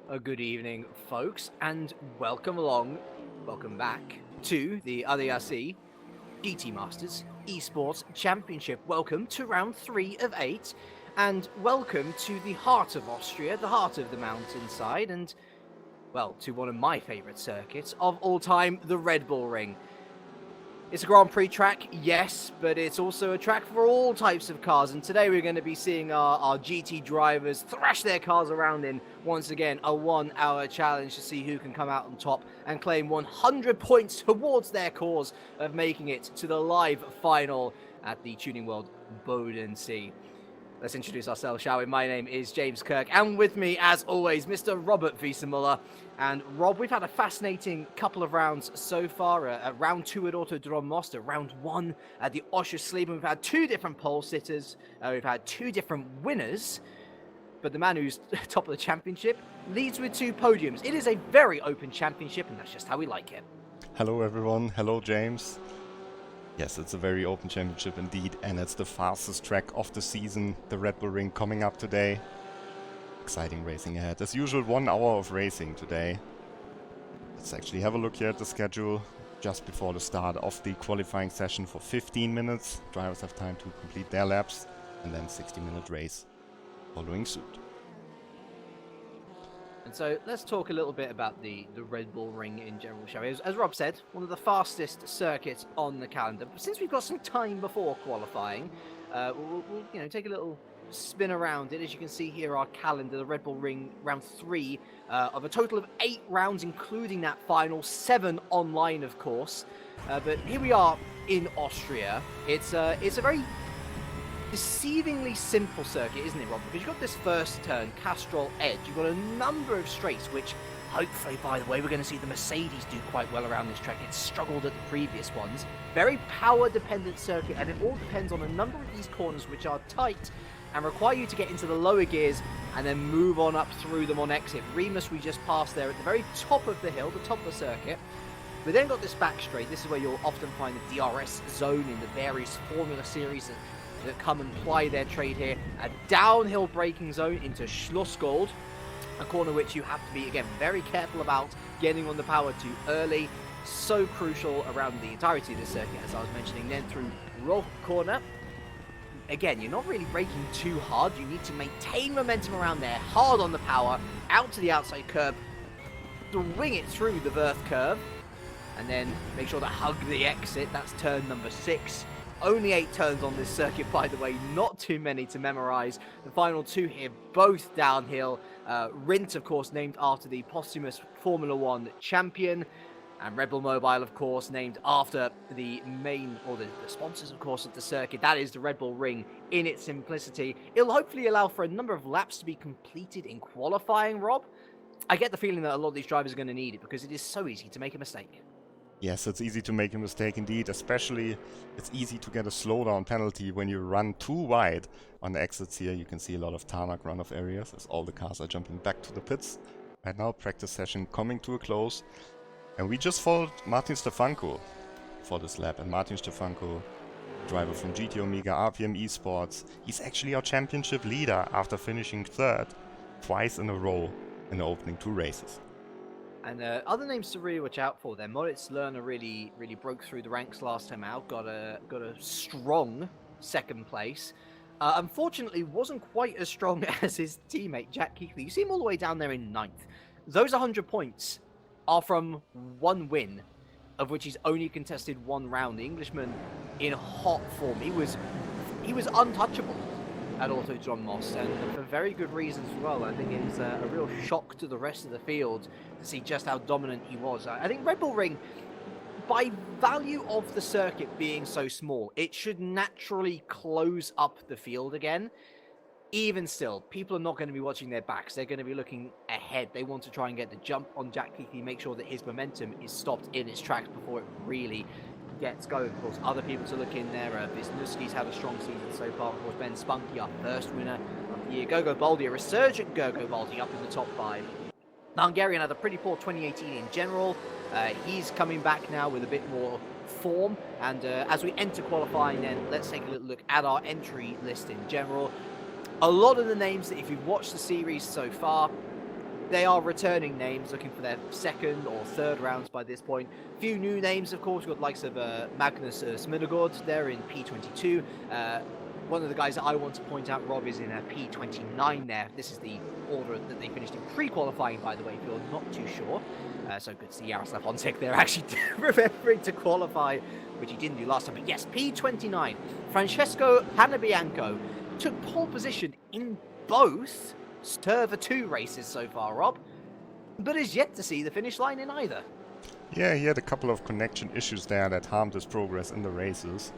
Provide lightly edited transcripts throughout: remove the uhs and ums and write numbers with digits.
A good evening, folks, and welcome back to the ADAC GT Masters Esports Championship. Welcome to round 3 of 8, and welcome to the heart of Austria, the heart of the mountainside, and, well, to one of my favourite circuits of all time, the Red Bull Ring. It's a Grand Prix track, yes, but it's also a track for all types of cars, and today we're going to be seeing our GT drivers thrash their cars around in, once again, a 1-hour challenge to see who can come out on top and claim 100 points towards their cause of making it to the live final at the Tuning World Bodensee. Let's introduce ourselves, shall we? My name is James Kirk, and with me, as always, Mr. Robert Wiesenmüller. And Rob, we've had a fascinating couple of rounds so far. At round 2 at Autodrom Most, at round 1 at the Oschersleben. We've had 2 different pole sitters. We've had 2 different winners. But the man who's top of the championship leads with 2 podiums. It is a very open championship, and that's just how we like it. Hello everyone, hello James. Yes, it's a very open championship indeed, and it's the fastest track of the season, the Red Bull Ring, coming up today. Exciting racing ahead. As usual, 1 hour of racing today. Let's actually have a look here at the schedule. Just before the start of the qualifying session for 15 minutes. Drivers have time to complete their laps, and then 60-minute race following suit. And so let's talk a little bit about the Red Bull Ring in general, shall we? As Rob said, one of the fastest circuits on the calendar. But since we've got some time before qualifying, we'll take a little spin around it. As you can see here, our calendar, the Red Bull Ring, round 3 of a total of 8 rounds, including that final, 7 online, of course. But here we are in Austria. It's a very deceivingly simple circuit, isn't it, Rob? Because you've got this first turn, Castrol Edge. You've got a number of straights, which hopefully, by the way, we're going to see the Mercedes do quite well around this track. It's struggled at the previous ones. Very power-dependent circuit, and it all depends on a number of these corners, which are tight and require you to get into the lower gears and then move on up through them on exit. Remus, we just passed there at the very top of the hill, the top of the circuit. We then got this back straight. This is where you'll often find the DRS zone in the various Formula series that come and ply their trade here. A downhill braking zone into Schlossgold, a corner which you have to be, again, very careful about getting on the power too early. So crucial around the entirety of the circuit, as I was mentioning. Then through Roth corner. Again, you're not really braking too hard. You need to maintain momentum around there, hard on the power, out to the outside curb, swing it through the Wirth curve, and then make sure to hug the exit. That's turn number 6. Only 8 turns on this circuit, by the way, not too many to memorize. The final 2 here, both downhill. Rindt, of course, named after the posthumous Formula 1 champion. And Red Bull Mobile, of course, named after the main, or the sponsors, of course, of the circuit. That is the Red Bull Ring in its simplicity. It'll hopefully allow for a number of laps to be completed in qualifying, Rob. I get the feeling that a lot of these drivers are going to need it because it is so easy to make a mistake. Yes, it's easy to make a mistake indeed, especially it's easy to get a slowdown penalty when you run too wide. On the exits here you can see a lot of tarmac runoff areas as all the cars are jumping back to the pits. Right now, practice session coming to a close. And we just followed Martin Stefanko for this lap. And Martin Stefanko, driver from GT Omega, RPM Esports, he's actually our championship leader after finishing 3rd twice in a row in the opening 2 races. And other names to really watch out for there. Moritz Lerner really broke through the ranks last time out. Got a strong 2nd place. Unfortunately, wasn't quite as strong as his teammate Jack Keighley. You see him all the way down there in 9th. Those 100 points are from 1 win, of which he's only contested 1 round. The Englishman in hot form. He was untouchable at Autodrom Most, and for very good reasons as well. I think it was a real shock to the rest of the field to see just how dominant he was. I think Red Bull Ring, by value of the circuit being so small, it should naturally close up the field again. Even still, people are not going to be watching their backs. They're going to be looking ahead. They want to try and get the jump on Jack Keighley, make sure that his momentum is stopped in its tracks before it really gets going. Of course, other people to look in there. Wisniewski's had a strong season so far. Of course, Ben Spunky, our first winner of the year. Gogo Baldi, a resurgent Gogo Baldi, up in the top 5. The Hungarian had a pretty poor 2018 in general. He's coming back now with a bit more form. And as we enter qualifying, then let's take a little look at our entry list in general. A lot of the names that, if you've watched the series so far, they are returning names, looking for their second or third rounds by this point. Few new names, of course. We've got the likes of Magnus Smidegård there in P22. One of the guys that I want to point out, Rob, is in a P29 there. This is the order that they finished in pre-qualifying, by the way, if you're not too sure. So good to see Jaroslav Honzik there actually remembering to qualify, which he didn't do last time. But yes, P29. Francesco Hanabianco took pole position in both Server 2 races so far, Rob, but is yet to see the finish line in either. Yeah, he had a couple of connection issues there that harmed his progress in the races.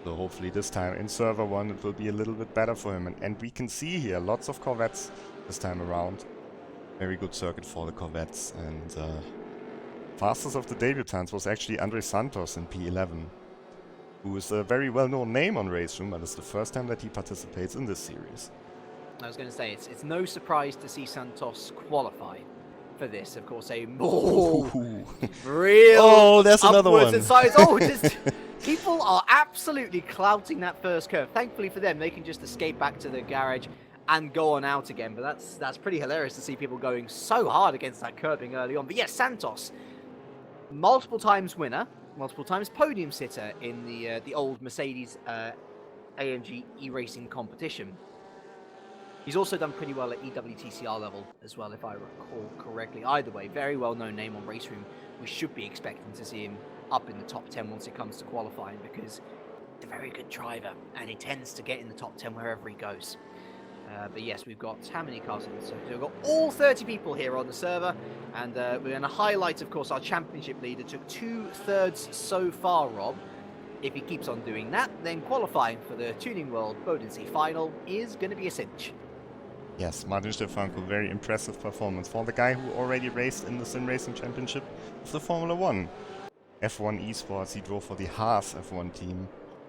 So hopefully this time in Server 1 it will be a little bit better for him. And we can see here lots of Corvettes this time around. Very good circuit for the Corvettes. And fastest of the debutants was actually Andre Santos in P11, who is a very well-known name on RaceRoom, but it's the first time that he participates in this series. I was going to say, it's no surprise to see Santos qualify for this. Of course, a real there's another one. And size. People are absolutely clouting that first curve. Thankfully for them, they can just escape back to the garage and go on out again. But that's pretty hilarious to see people going so hard against that curbing early on. But yes, Santos, multiple times winner, multiple times podium sitter in the old Mercedes AMG e-racing competition. He's also done pretty well at EWTCR level as well, if I recall correctly. Either way, very well-known name on RaceRoom. We should be expecting to see him up in the top 10 once it comes to qualifying, because he's a very good driver, and he tends to get in the top 10 wherever he goes. But yes, we've got how many cars on the server? We've got all 30 people here on the server, and we're going to highlight, of course, our championship leader. Took 2/3 so far, Rob. If he keeps on doing that, then qualifying for the Tuning World Bodensee final is going to be a cinch. Yes, Martin Stefanko, very impressive performance for the guy who already raced in the Sim Racing Championship of the Formula 1. F1 Esports, he drove for the Haas F1 team.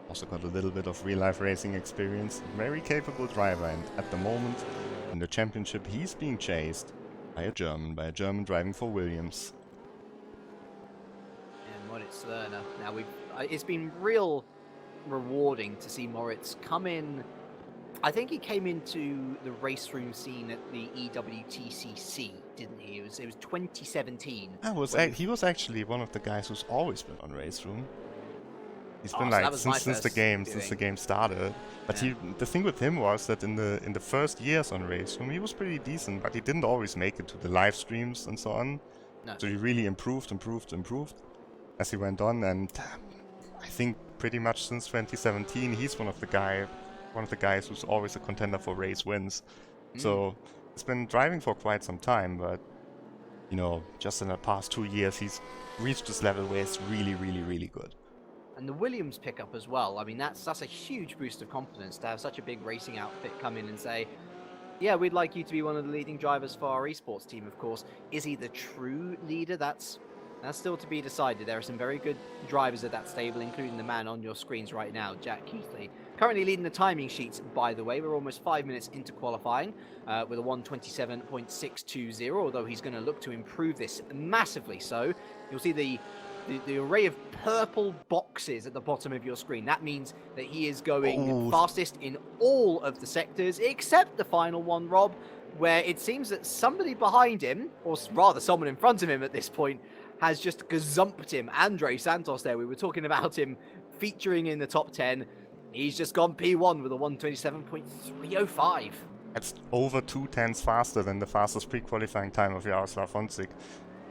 Also got a little bit of real-life racing experience. Very capable driver, and at the moment in the championship he's being chased by a German driving for Williams. And Moritz Lerner. Now it's been real rewarding to see Moritz come in. I think he came into the RaceRoom scene at the EWTCC, didn't he? It was 2017. He was actually one of the guys who's always been on RaceRoom. He's been since the game started. But yeah. The thing with him was that in the first years on RaceRoom he was pretty decent, but he didn't always make it to the live streams and so on. No. So he really improved as he went on, and I think pretty much since 2017 he's one of the guys who's always a contender for race wins. So he's been driving for quite some time, but you know, just in the past 2 years he's reached this level where it's really, really, really good. And the Williams pickup as well. I mean, that's a huge boost of confidence to have such a big racing outfit come in and say, yeah, we'd like you to be one of the leading drivers for our esports team, of course. Is he the true leader? That's still to be decided. There are some very good drivers at that stable, including the man on your screens right now, Jack Keithley. Currently leading the timing sheets, by the way. We're almost 5 minutes into qualifying with a 1:27.620, although he's going to look to improve this massively. So you'll see the array of purple boxes at the bottom of your screen. That means that he is going fastest in all of the sectors, except the final one, Rob, where it seems that somebody behind him, or rather someone in front of him at this point, has just gazumped him. Andre Santos there, we were talking about him featuring in the top 10. He's just gone P1 with a 1:27.305. That's over 2/10 faster than the fastest pre-qualifying time of Jaroslav Honzik.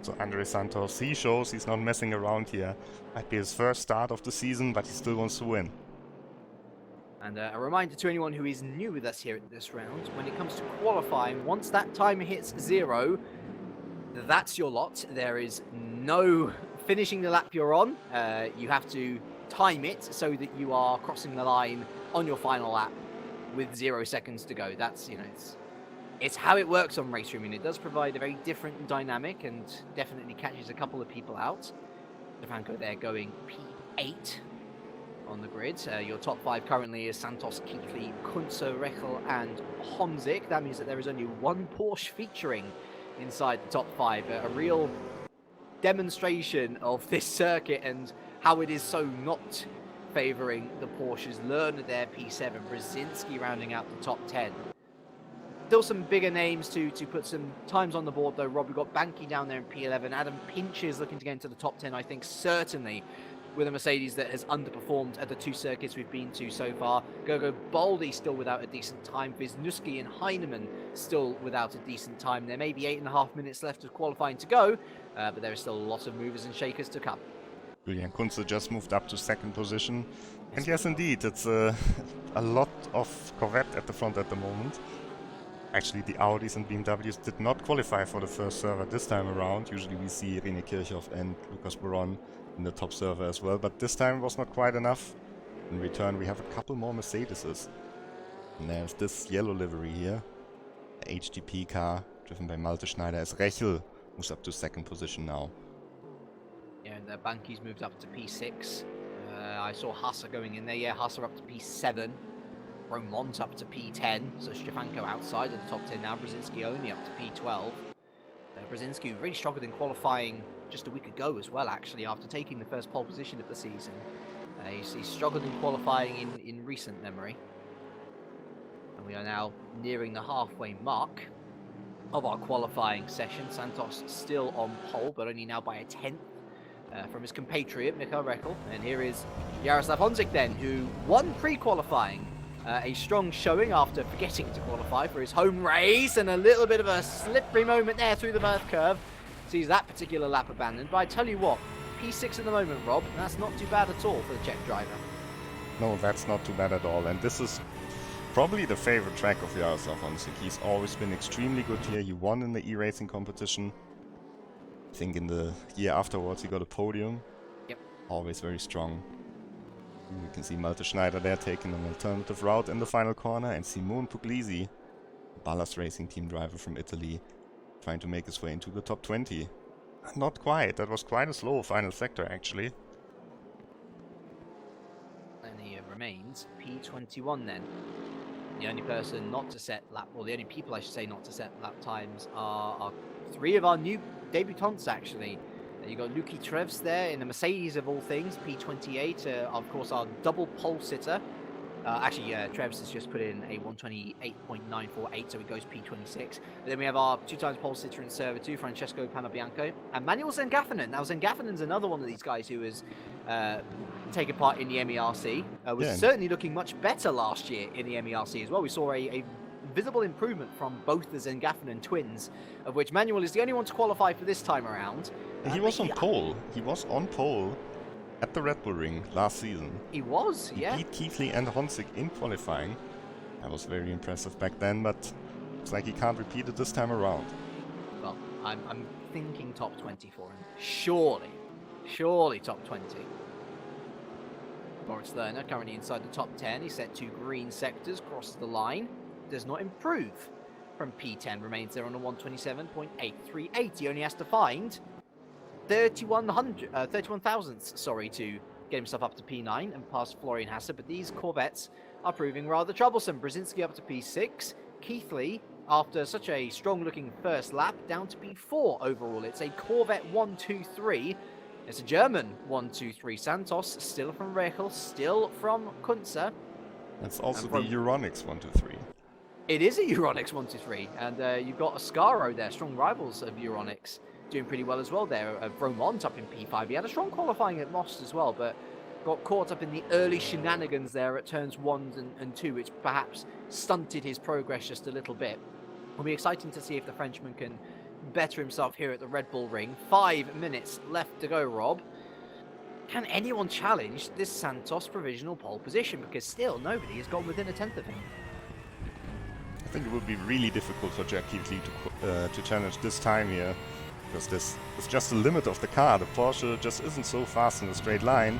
So Andre Santos, he shows he's not messing around here. Might be his first start of the season, but he still wants to win. And a reminder to anyone who is new with us here at this round, when it comes to qualifying, once that timer hits 0, that's your lot. There is no finishing the lap you're on. You have to time it so that you are crossing the line on your final lap with 0 seconds to go. That's, you know, it's how it works on RaceRoom, and it does provide a very different dynamic and definitely catches a couple of people out. Stefanko there going P8 on the grid. Your top 5 currently is Santos, Keithley, Kunze, Rechel and Honzik. That means that there is only one Porsche featuring inside the top 5. A real demonstration of this circuit and how it is so not favouring the Porsches. Lerner there, P7, Brzezinski rounding out the top 10. Still some bigger names to put some times on the board, though, Rob. We've got Banky down there in P11. Adam Pinch is looking to get into the top 10, I think, certainly, with a Mercedes that has underperformed at the 2 circuits we've been to so far. Gogo Baldy still without a decent time. Wisniewski and Heinemann still without a decent time. There may be 8.5 minutes left of qualifying to go, but there is still a lot of movers and shakers to come. Julian Kunze just moved up to 2nd position. And yes, indeed, it's a lot of Corvette at the front at the moment. Actually, the Audis and BMWs did not qualify for the first server this time around. Usually we see René Kirchhoff and Lucas Boron in the top server as well, but this time was not quite enough. In return, we have a couple more Mercedeses. And there's this yellow livery here, the HTP car, driven by Malte Schneider as Rechel, moves up to 2nd position now. Yeah, and Banky's moved up to P6. I saw Hassa going in there. Yeah, Hassa up to P7. Romont up to P10. So Stefanko outside of the top 10 now. Brzezinski only up to P12. Brzezinski really struggled in qualifying just a week ago as well, actually, after taking the first pole position of the season. He's struggled in qualifying in recent memory. And we are now nearing the halfway mark of our qualifying session. Santos still on pole, but only now by a 10th. From his compatriot, Michael Reckel. And here is Jaroslav Honzik then, who won pre-qualifying. A strong showing after forgetting to qualify for his home race, and a little bit of a slippery moment there through the birth curve. Sees that particular lap abandoned. But I tell you what, P6 at the moment, Rob, that's not too bad at all for the Czech driver. No, that's not too bad at all. And this is probably the favorite track of Jaroslav Honzik. He's always been extremely good here. He won in the e-racing competition. I think in the year afterwards he got a podium. Yep. Always very strong. You can see Malte Schneider there taking an alternative route in the final corner, and Simone Puglisi, Ballas Racing Team driver from Italy, trying to make his way into the top 20. Not quite. That was quite a slow final sector, actually. And he remains P21 then. The only person not to set lap, or the only people I should say not to set lap times are 3 of our new debutants, actually. You got Luki Treves there in the Mercedes of all things, P28, of course our double pole sitter. Treves has just put in a 128.948, so it goes P26. But then we have our 2 times pole sitter in server 2, Francesco Panabianco, and Manuel Zengaffanen. Now Zengaffanen's another one of these guys who has taken part in the MERC. Was certainly looking much better last year in the MERC as well. We saw a visible improvement from both the Zengaffanen twins, of which Manuel is the only one to qualify for this time around. He was on pole. He was on pole at the Red Bull Ring last season. He was, yeah. He beat Keithley and Honzik in qualifying. That was very impressive back then, but looks like he can't repeat it this time around. Well, I'm thinking top 20 for him. Surely top 20. Moritz Lerner currently inside the top 10. He set 2 green sectors, crosses the line. Does not improve from P10, remains there on a 127.838. He only has to find 31 thousandths, to get himself up to P9 and past Florian Hasse, but these Corvettes are proving rather troublesome. Brzezinski up to P6, Keithley, after such a strong-looking first lap, down to P4 overall. It's a Corvette 1-2-3. It's a German 1-2-3. Santos, still from Rechel, still from Kunze. That's also the Euronics 1-2-3. It is a Euronics 1-2-3, and you've got Ascaro there, strong rivals of Euronics, doing pretty well as well there. Bromont up in P5. He had a strong qualifying at Most as well, but got caught up in the early shenanigans there at turns 1 and 2, which perhaps stunted his progress just a little bit. It'll be exciting to see if the Frenchman can better himself here at the Red Bull Ring. 5 minutes left to go, Rob. Can anyone challenge this Santos provisional pole position? Because still nobody has gone within a 10th of him. I think it would be really difficult for Jack Keithley to challenge this time here, because this is just the limit of the car. The Porsche just isn't so fast in a straight line.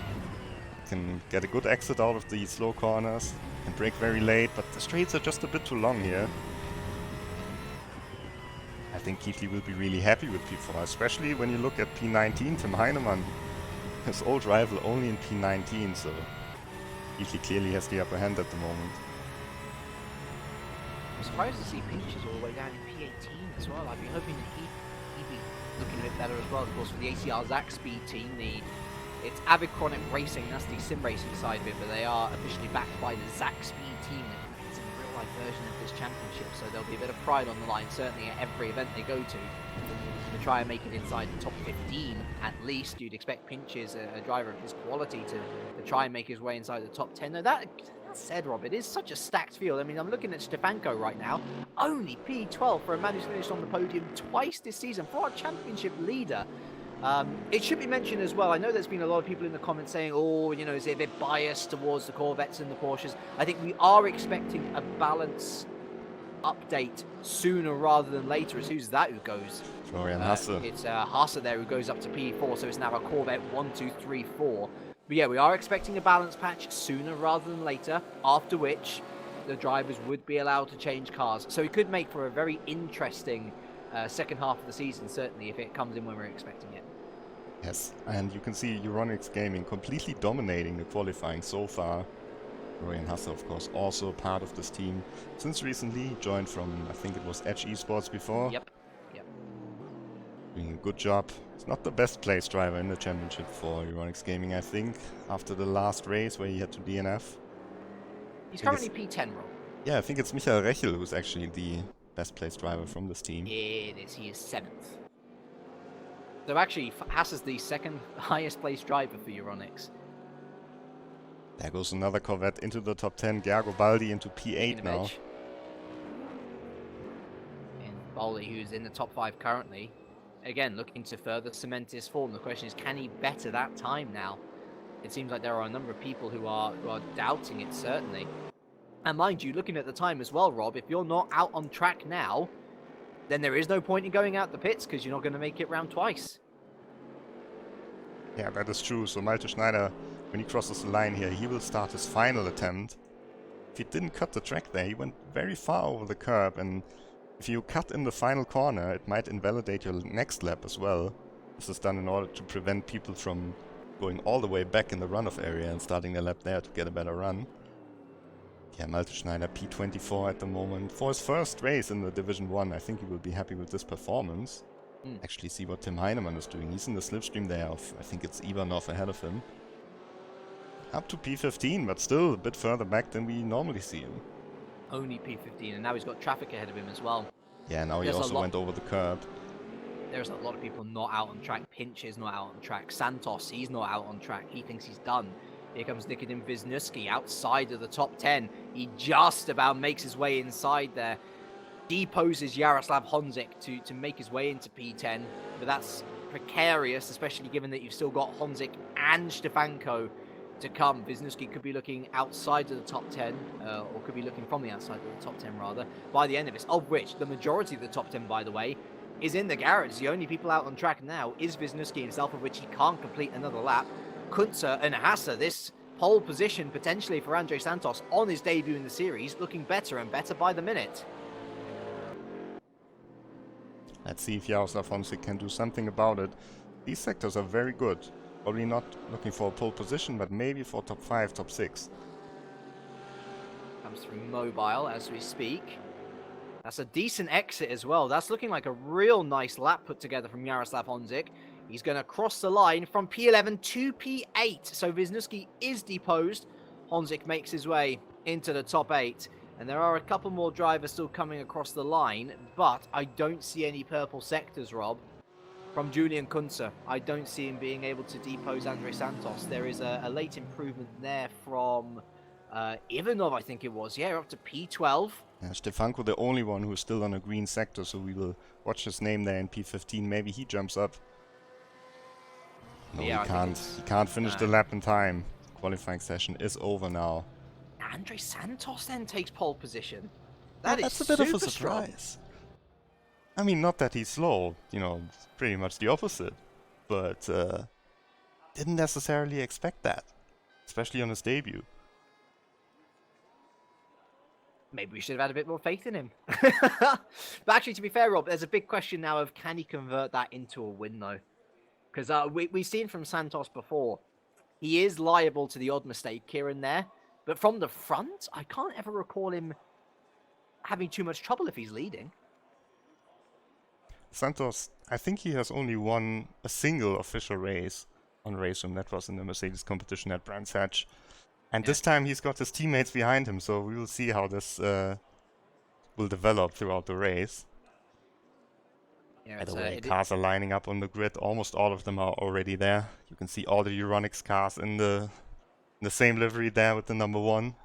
Can get a good exit out of the slow corners, can brake very late, but the straights are just a bit too long here. I think Keithley will be really happy with P4, especially when you look at P19, Tim Heinemann, his old rival, only in P19, so Keithley clearly has the upper hand at the moment. I'm surprised to see Pinches all the way down in P18 as well. I'd be hoping that he'd be looking a bit better as well. Of course, for the ACR Zach Speed team, it's Avid Chronic Racing, that's the sim racing side of it, but they are officially backed by the Zach Speed team that competes in the real life version of this championship, so there'll be a bit of pride on the line, certainly at every event they go to try and make it inside the top 15 at least. You'd expect Pinches, a driver of his quality, to try and make his way inside the top 10. Now that said, Rob, it is such a stacked field. I mean, I'm looking at Stefanko right now, only P12 for a man who's finished on the podium twice this season for our championship leader. It should be mentioned as well, I know there's been a lot of people in the comments saying, oh, you know, is it a bit biased towards the Corvettes and the Porsches? I think we are expecting a balance update sooner rather than later. As who's that who goes? Florian Hasse. It's Hasse there who goes up to P4, so it's now a Corvette 1, 2, 3, 4. But yeah, we are expecting a balance patch sooner rather than later, after which the drivers would be allowed to change cars. So it could make for a very interesting second half of the season, certainly, if it comes in when we're expecting it. Yes, and you can see Euronics Gaming completely dominating the qualifying so far. Florian Hasse, of course, also part of this team since recently. He joined from, I think it was Edge Esports before. Yep. Doing a good job. He's not the best place driver in the championship for Euronics Gaming, I think, after the last race where he had to DNF. He's currently P10, Rob. Yeah, I think it's Michael Rechel who's actually the best place driver from this team. It is. He is 7th. So actually, Hasse is the second highest placed driver for Euronics. There goes another Corvette into the top 10. Gergo Baldi into P8 now. And Baldi, who's in the top 5 currently, again, looking to further cement his form. The question is, can he better that time now? It seems like there are a number of people who are doubting it, certainly. And mind you, looking at the time as well, Rob, if you're not out on track now, then there is no point in going out the pits because you're not going to make it round twice. Yeah, that is true. So Malte Schneider, when he crosses the line here, he will start his final attempt. If he didn't cut the track there, he went very far over the curb, and if you cut in the final corner, it might invalidate your next lap as well. This is done in order to prevent people from going all the way back in the runoff area and starting their lap there to get a better run. Yeah, Malte Schneider P24 at the moment. For his first race in the Division 1, I think he will be happy with this performance. Actually see what Tim Heinemann is doing. He's in the slipstream there of, I think it's Ivanov ahead of him. Up to P15, but still a bit further back than we normally see him. Only P15, and now he's got traffic ahead of him as well. Yeah, now he also went over the curb. There's a lot of people not out on track. Pinch is not out on track. Santos, he's not out on track. He thinks he's done. Here comes Nikodem Wisniewski outside of the top 10. He just about makes his way inside there. Deposes Jaroslav Honzik to make his way into P10. But that's precarious, especially given that you've still got Honzik and Stefanko to come. Wisniewski could be looking outside of the top 10, or could be looking from the outside of the top 10 rather, by the end of this, of which the majority of the top 10, by the way, is in the garage. The only people out on track now is Wisniewski himself, of which he can't complete another lap. Kuntzer and Hasse, this pole position potentially for Andre Santos on his debut in the series, looking better and better by the minute. Let's see if Jaroslav Honzik can do something about it. These sectors are very good. Probably not looking for a pole position, but maybe for top 5, top 6. Comes through mobile as we speak. That's a decent exit as well. That's looking like a real nice lap put together from Jaroslav Honzik. He's going to cross the line from P11 to P8. So Wisniewski is deposed. Honzik makes his way into the top 8. And there are a couple more drivers still coming across the line, but I don't see any purple sectors, Rob. From Julian Kuntzer, I don't see him being able to depose Andre Santos. There is a late improvement there from Ivanov, I think it was. Yeah, up to P12. Yeah, Stefanko, the only one who's still on a green sector, so we will watch his name there in P15. Maybe he jumps up. No, yeah, he can't. He can't finish the lap in time. Qualifying session is over now. Andre Santos then takes pole position. That's a bit of a surprise. I mean, not that he's slow, you know, it's pretty much the opposite. But didn't necessarily expect that, especially on his debut. Maybe we should have had a bit more faith in him. But actually, to be fair, Rob, there's a big question now of can he convert that into a win, though? Because we've seen from Santos before, he is liable to the odd mistake here and there. But from the front, I can't ever recall him having too much trouble if he's leading. Santos, I think he has only won a single official race on RaceRoom. That was in the Mercedes competition at Brands Hatch. And this time he's got his teammates behind him, so we will see how this will develop throughout the race. Yeah, By the way, cars are lining up on the grid. Almost all of them are already there. You can see all the Euronics cars in the same livery there with the number 1.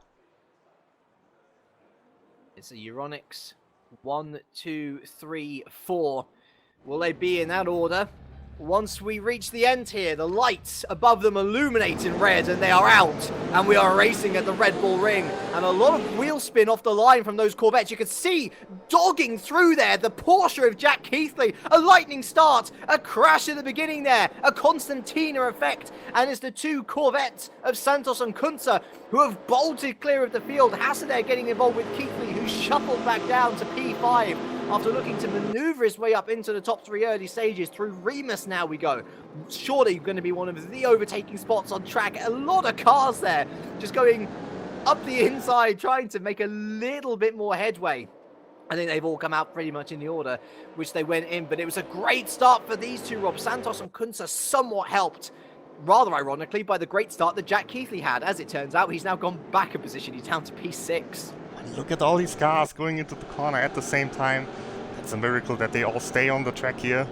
It's a Euronics 1, 2, 3, 4. Will they be in that order? Once we reach the end here, the lights above them illuminate in red and they are out. And we are racing at the Red Bull Ring. And a lot of wheel spin off the line from those Corvettes. You can see dogging through there the Porsche of Jack Keithley. A lightning start, a crash at the beginning there, a Constantina effect. And it's the 2 Corvettes of Santos and Kunze who have bolted clear of the field. Hassaday getting involved with Keithley, who shuffled back down to P5. After looking to maneuver his way up into the top 3 early stages. Through Remus now we go. Surely going to be one of the overtaking spots on track. A lot of cars there just going up the inside, trying to make a little bit more headway. I think they've all come out pretty much in the order which they went in, but it was a great start for these 2, Rob. Santos and Kunze somewhat helped, rather ironically, by the great start that Jack Keithley had. As it turns out, he's now gone back a position. He's down to P6. Look at all these cars going into the corner at the same time. It's a miracle that they all stay on the track here.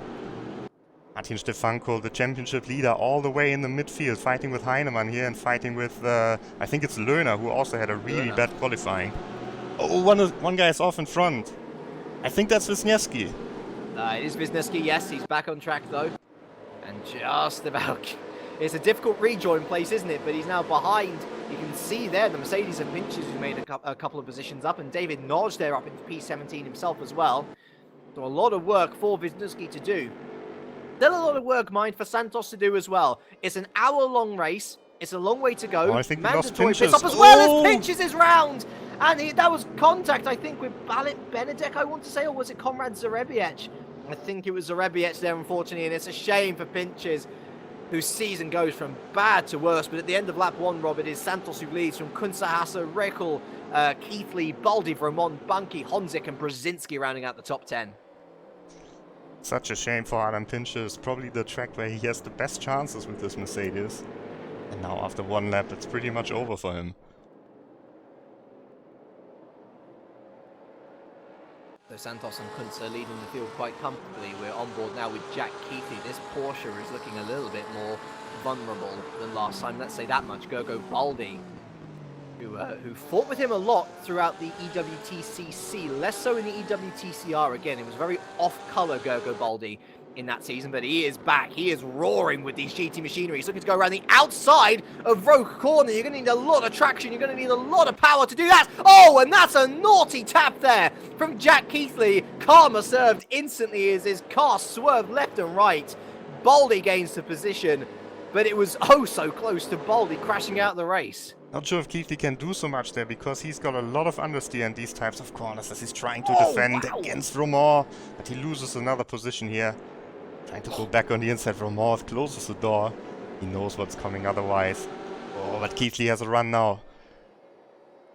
Martin Stefanko, the championship leader, all the way in the midfield, fighting with Heinemann here and fighting with, I think it's Löhner, who also had a really bad qualifying. Oh, one guy is off in front. I think that's Wisniewski. It is Wisniewski, yes. He's back on track, though. And just about... It's a difficult rejoin place, isn't it? But he's now behind. You can see there the Mercedes and Pinches who made a couple of positions up. And David Nodge there up into P17 himself as well. So a lot of work for Wisniewski to do. Then a lot of work, mind, for Santos to do as well. It's an hour-long race. It's a long way to go. Oh, I think mandatory pit stop as well as Pinches is round. And that was contact, I think, with Benedek, I want to say, or was it Konrad Zarebiec? I think it was Zarebiec there, unfortunately, and it's a shame for Pinches, whose season goes from bad to worse. But at the end of lap 1, Rob, it is Santos who leads from Kunze, Hasse, Rekel, Keithley, Baldi, Vermont, Bunky, Honzik, and Brzezinski rounding out the top 10. Such a shame for Adam Pinches. Probably the track where he has the best chances with this Mercedes. And now after 1 lap, it's pretty much over for him. So Santos and Kunze leading the field quite comfortably. We're on board now with Jack Keithley. This Porsche is looking a little bit more vulnerable than last time. Let's say that much. Gergo Baldi, who fought with him a lot throughout the EWTCC, less so in the EWTCR. Again, it was very off-color Gergo Baldi in that season, but he is back. He is roaring with these GT machinery. He's looking to go around the outside of Rogue Corner. You're going to need a lot of traction. You're going to need a lot of power to do that. Oh, and that's a naughty tap there from Jack Keithley. Karma served instantly as his car swerved left and right. Baldi gains the position, but it was oh so close to Baldi crashing out the race. Not sure if Keithley can do so much there, because he's got a lot of understeer in these types of corners as he's trying to defend against Romor, but he loses another position here. Trying to go back on the inside. Romor closes the door. He knows what's coming otherwise. Oh, but Keithley has a run now.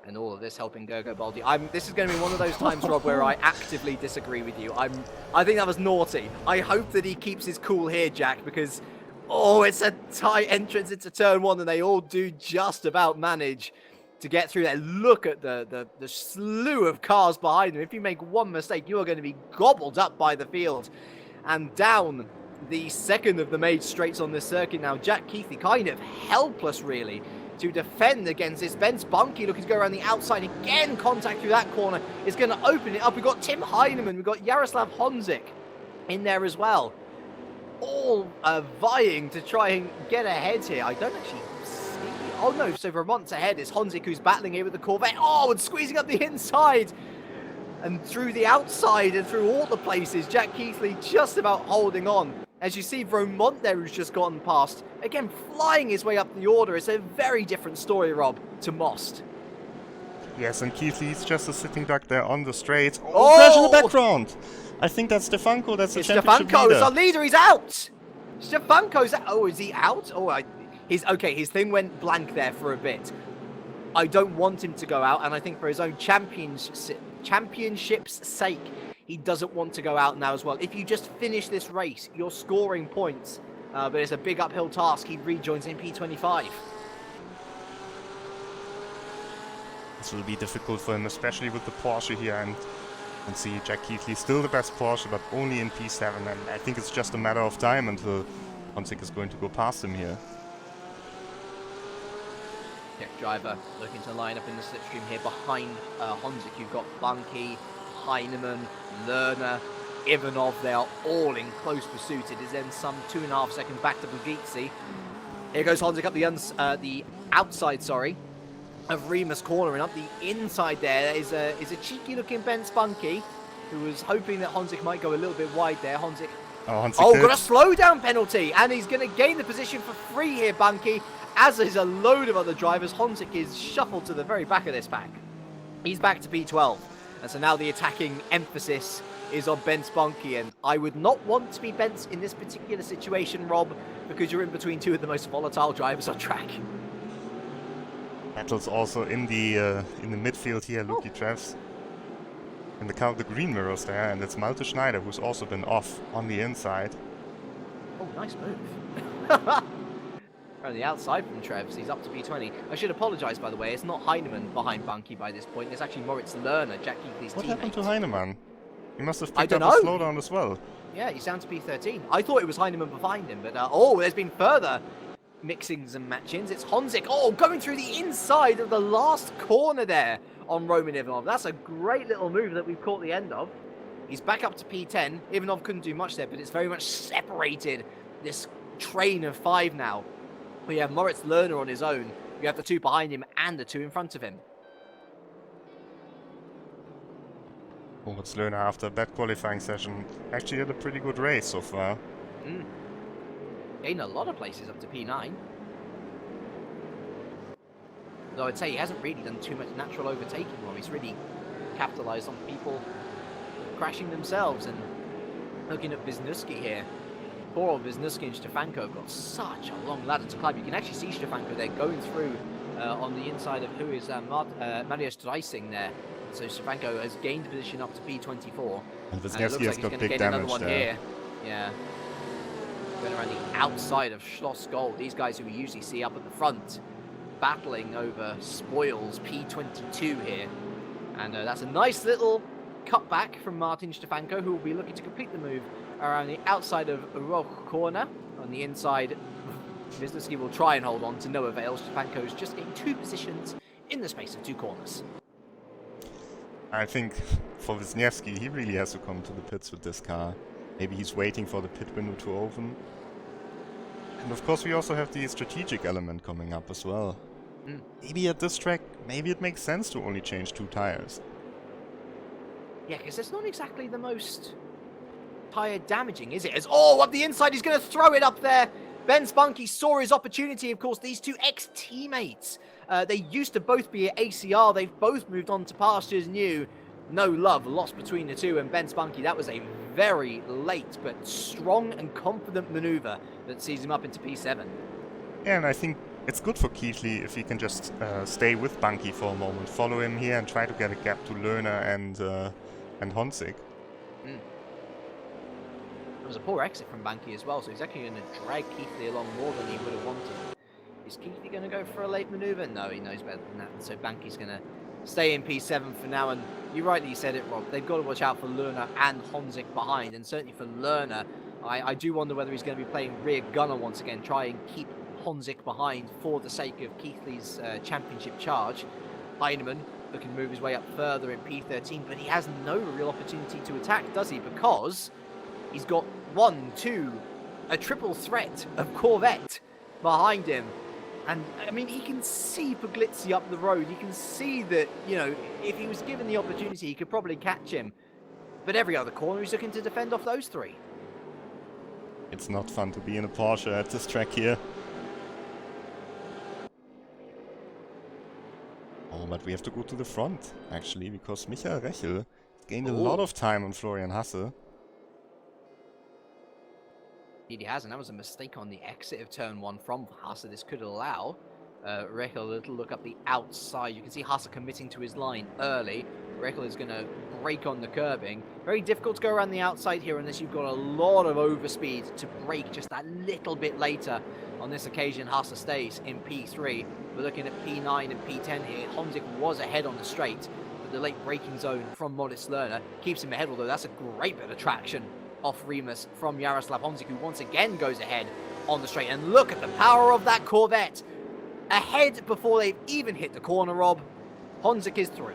And all of this helping Gergo Baldi. This is going to be one of those times, Rob, where I actively disagree with you. I think that was naughty. I hope that he keeps his cool here, Jack, because it's a tight entrance into turn 1, and they all do just about manage to get through there. Look at the slew of cars behind them. If you make one mistake, you are going to be gobbled up by the field. And down the second of the main straights on this circuit now, Jack Keithley kind of helpless, really, to defend against this. Benz Bunky looking to go around the outside. Again, contact through that corner is going to open it up. We've got Tim Heinemann, we've got Jaroslav Honzik in there as well. All vying to try and get ahead here. I don't actually see... Oh, no, so Vermont's ahead. It's Honzik who's battling here with the Corvette. Oh, and squeezing up the inside. And through the outside and through all the places, Jack Keithley just about holding on. As you see, Vermont there who's just gotten past. Again, flying his way up the order. It's a very different story, Rob, to Most. Yes, and Keithley's just a sitting duck there on the straight. Oh, crash in the background! I think that's Stefanko, that's the championship leader. Stefanko is our leader, he's out! Stefanko's out. Oh, is he out? Oh, okay, his thing went blank there for a bit. I don't want him to go out, and I think for his own championship's sake, he doesn't want to go out now as well. If you just finish this race, you're scoring points, but it's a big uphill task. He rejoins in P25. This will be difficult for him, especially with the Porsche here, and And see Jack Keithley still the best Porsche, but only in P7, and I think it's just a matter of time until Honzik is going to go past him here. Kirk driver looking to line up in the slipstream here behind Honzik. You've got Bunky, Heinemann, Lerner, Ivanov. They are all in close pursuit. It is then some 2.5 seconds back to Bugizzi. Here goes Honzik up the outside, of Remus corner, and up the inside there is a cheeky looking Ben Spunky, who was hoping that Honzik might go a little bit wide there. Honzik got a slow down penalty, and he's going to gain the position for free here, Bunky, as is a load of other drivers. Honzik is shuffled to the very back of this pack. He's back to P12, and so now the attacking emphasis is on Ben Spunky, and I would not want to be Bence in this particular situation, Rob, because you're in between two of the most volatile drivers on track. Battles also in the midfield here, Luki Trevs. In the car of the green mirrors there, and it's Malte Schneider, who's also been off on the inside. Oh, nice move. On the outside from Trevs, he's up to P20. I should apologise, by the way, it's not Heinemann behind Bunky by this point, it's actually Moritz Lerner, Jack Keithley's teammate. What happened to Heinemann? He must have I picked don't up a know. slowdown as well. Yeah, he's down to P13. I thought it was Heinemann behind him, but oh, there's been further mixings and match-ins. It's Honzik, going through the inside of the last corner there on Roman Ivanov. That's a great little move that we've caught the end of. He's back up to P10. Ivanov couldn't do much there, but it's very much separated this train of 5 now. We have Moritz Lerner on his own. You have the 2 behind him and the 2 in front of him. Moritz Lerner, after that qualifying session, actually had a pretty good race so far. Gained a lot of places up to P9. Though I'd say he hasn't really done too much natural overtaking, Rob. He's really capitalised on people crashing themselves. And looking at Wisniewski here, poor old Wisniewski and Stefanko have got such a long ladder to climb. You can actually see Stefanko there going through on the inside of who is Mariusz Dreising there. So Stefanko has gained position up to P24. And Wisniewski has got big damage there. Here. Yeah. Going around the outside of Schloss Gold. These guys who we usually see up at the front battling over spoils, P22 here. And that's a nice little cutback from Martin Stefanko, who will be looking to complete the move around the outside of Roch corner. On the inside, Wisniewski will try and hold on to no avail. Stefanko's just gained 2 positions in the space of 2 corners. I think for Wisniewski, he really has to come to the pits with this car. Maybe he's waiting for the pit window to open. And of course we also have the strategic element coming up as well. Maybe at this track, maybe it makes sense to only change 2 tires. Yeah, because it's not exactly the most tire damaging, is it? As up the inside, he's going to throw it up there. Ben Spunky saw his opportunity. Of course, these 2 ex-teammates, they used to both be at ACR. They've both moved on to pastures new. No love lost between the 2, and Ben Spunky, that was a very late but strong and confident maneuver that sees him up into P7. Yeah, and I think it's good for Keithley if he can just stay with Bunky for a moment, follow him here and try to get a gap to Lerner and Honzik. It was a poor exit from Bunky as well, so he's actually going to drag Keithley along more than he would have wanted. Is Keithley going to go for a late maneuver? No, he knows better than that, so Bunky's going to stay in P7 for now, and you rightly said it, Rob. They've got to watch out for Lerner and Honzik behind, and certainly for Lerner, I do wonder whether he's going to be playing rear gunner once again, try and keep Honzik behind for the sake of Keithley's championship charge. Heinemann looking to move his way up further in P13, but he has no real opportunity to attack, does he? Because he's got a triple threat of Corvette behind him. And, I mean, he can see Puglisi up the road. You can see that, if he was given the opportunity, he could probably catch him. But every other corner, he's looking to defend off those 3. It's not fun to be in a Porsche at this track here. Oh, but we have to go to the front, actually, because Michael Rechel gained a lot of time on Florian Hasse. He has, and that was a mistake on the exit of turn 1 from Hasse. This could allow Rechel a little look up the outside. You can see Hasse committing to his line early. Rechel is going to brake on the curbing. Very difficult to go around the outside here unless you've got a lot of overspeed to brake just that little bit later. On this occasion, Hasse stays in P3. We're looking at P9 and P10 here. Honzik was ahead on the straight, but the late braking zone from Modest Learner keeps him ahead, although that's a great bit of traction off Remus from Jaroslav Honzik, who once again goes ahead on the straight. And look at the power of that Corvette. Ahead before they've even hit the corner, Rob. Honzik is through.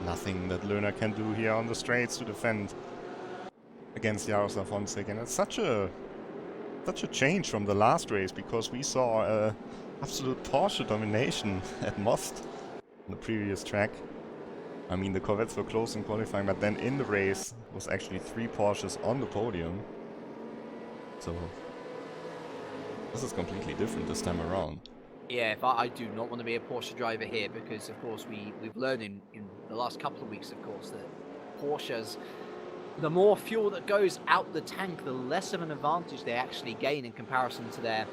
Nothing that Lerner can do here on the straights to defend against Jaroslav Honzik. And it's such a change from the last race, because we saw absolute Porsche domination at Most on the previous track. I mean, the Corvettes were close in qualifying, but then in the race was actually 3 Porsches on the podium. So this is completely different this time around. Yeah, but I do not want to be a Porsche driver here, because of course we've learned in the last couple of weeks, of course, that Porsches, the more fuel that goes out the tank, the less of an advantage they actually gain in comparison to their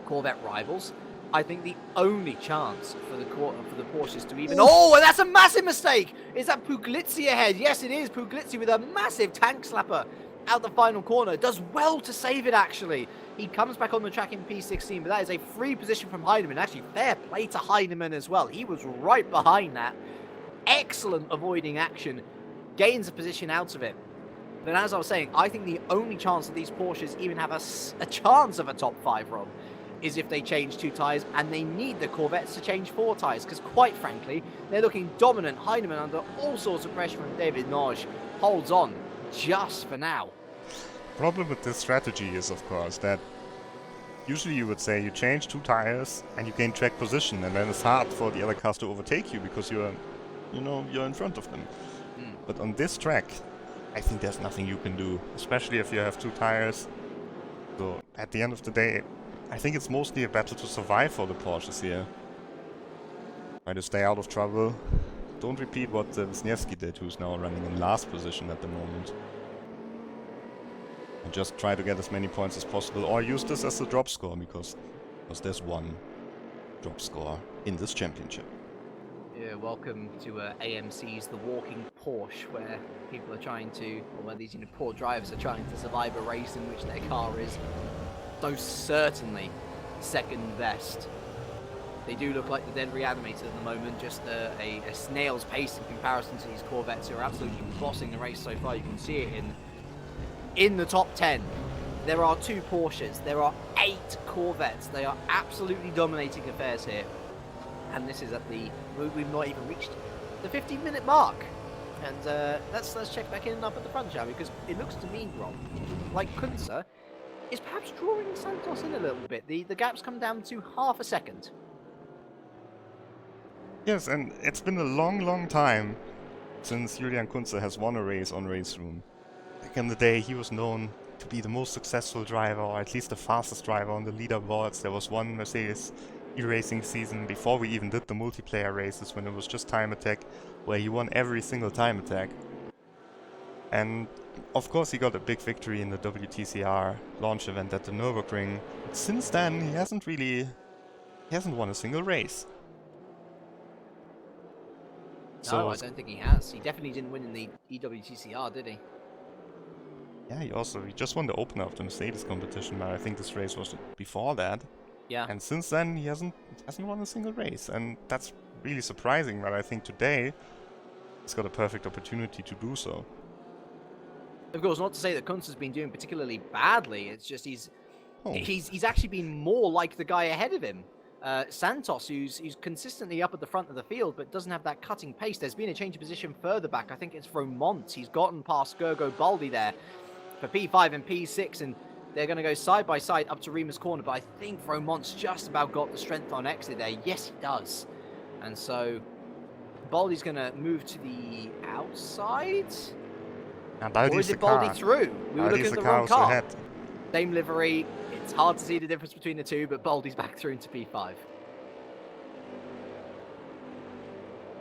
Corvette rivals. I think the only chance for the Porsches to even... Oh, and that's a massive mistake! Is that Puglisi ahead? Yes, it is. Puglisi with a massive tank slapper out the final corner. Does well to save it, actually. He comes back on the track in P16, but that is a free position from Heinemann. Actually, fair play to Heinemann as well. He was right behind that. Excellent avoiding action. Gains a position out of it. But as I was saying, I think the only chance that these Porsches even have a chance of a top 5 run is if they change 2 tyres, and they need the Corvettes to change 4 tyres, because quite frankly, they're looking dominant. Heinemann, under all sorts of pressure from David Noj, holds on just for now. Problem with this strategy is, of course, that usually you would say you change 2 tires and you gain track position, and then it's hard for the other cars to overtake you because you're in front of them. But on this track, I think there's nothing you can do, especially if you have 2 tires. So at the end of the day, I think it's mostly a battle to survive for the Porsches here. Try to stay out of trouble. Don't repeat what Wisniewski did, who's now running in last position at the moment. And just try to get as many points as possible, or use this as a drop score, because there's 1 drop score in this championship. Yeah, welcome to AMC's The Walking Porsche, where people are trying to, or where these poor drivers are trying to survive a race in which their car is most certainly second best. They do look like the dead reanimated at the moment, just a snail's pace in comparison to these Corvettes, who are absolutely bossing the race so far. You can see it in the top 10. There are 2 Porsches, there are 8 Corvettes. They are absolutely dominating affairs here. And this is we've not even reached the 15-minute mark. And let's check back in and up at the front, shall we? Because it looks to me, Rob, like Kunze is perhaps drawing Santos in a little bit. The gap's come down to half a second. Yes, and it's been a long time since Julian Kunze has won a race on RaceRoom. Back in the day, he was known to be the most successful driver, or at least the fastest driver on the leaderboards. There was one Mercedes e-racing season before we even did the multiplayer races, when it was just time attack, where he won every single time attack. And of course he got a big victory in the WTCR launch event at the Nürburgring. But since then he hasn't won a single race. No, I don't think he has. He definitely didn't win in the EWTCR, did he? Yeah, he just won the opener of the Mercedes competition, but I think this race was before that. Yeah. And since then he hasn't won a single race, and that's really surprising. But I think today he's got a perfect opportunity to do so. Of course, not to say that Kunze's been doing particularly badly. It's just he's actually been more like the guy ahead of him, Santos, who's consistently up at the front of the field, but doesn't have that cutting pace. There's been a change of position further back. I think it's Romont. He's gotten past Gergo Baldi there for P5 and P6, and they're going to go side by side up to Rima's corner. But I think Romont's just about got the strength on exit there. Yes, he does. And so Baldi's going to move to the outside. Or is it Baldi through? We were looking at the wrong car. Same livery. It's hard to see the difference between the two, but Baldi's back through into P5.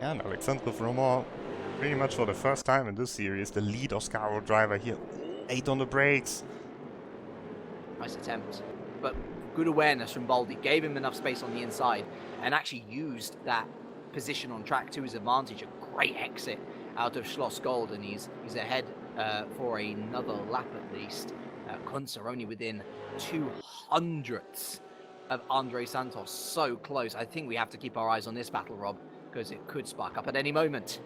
Yeah, and Alexandre Romont, pretty much for the first time in this series, the lead Oscaro driver here. 8 on the brakes. Nice attempt. But good awareness from Baldi. Gave him enough space on the inside and actually used that position on track to his advantage. A great exit out of Schloss Gold, and he's ahead for another lap at least. Kunze only within 200ths of Andre Santos. So close. I think we have to keep our eyes on this battle, Rob. because it could spark up at any moment.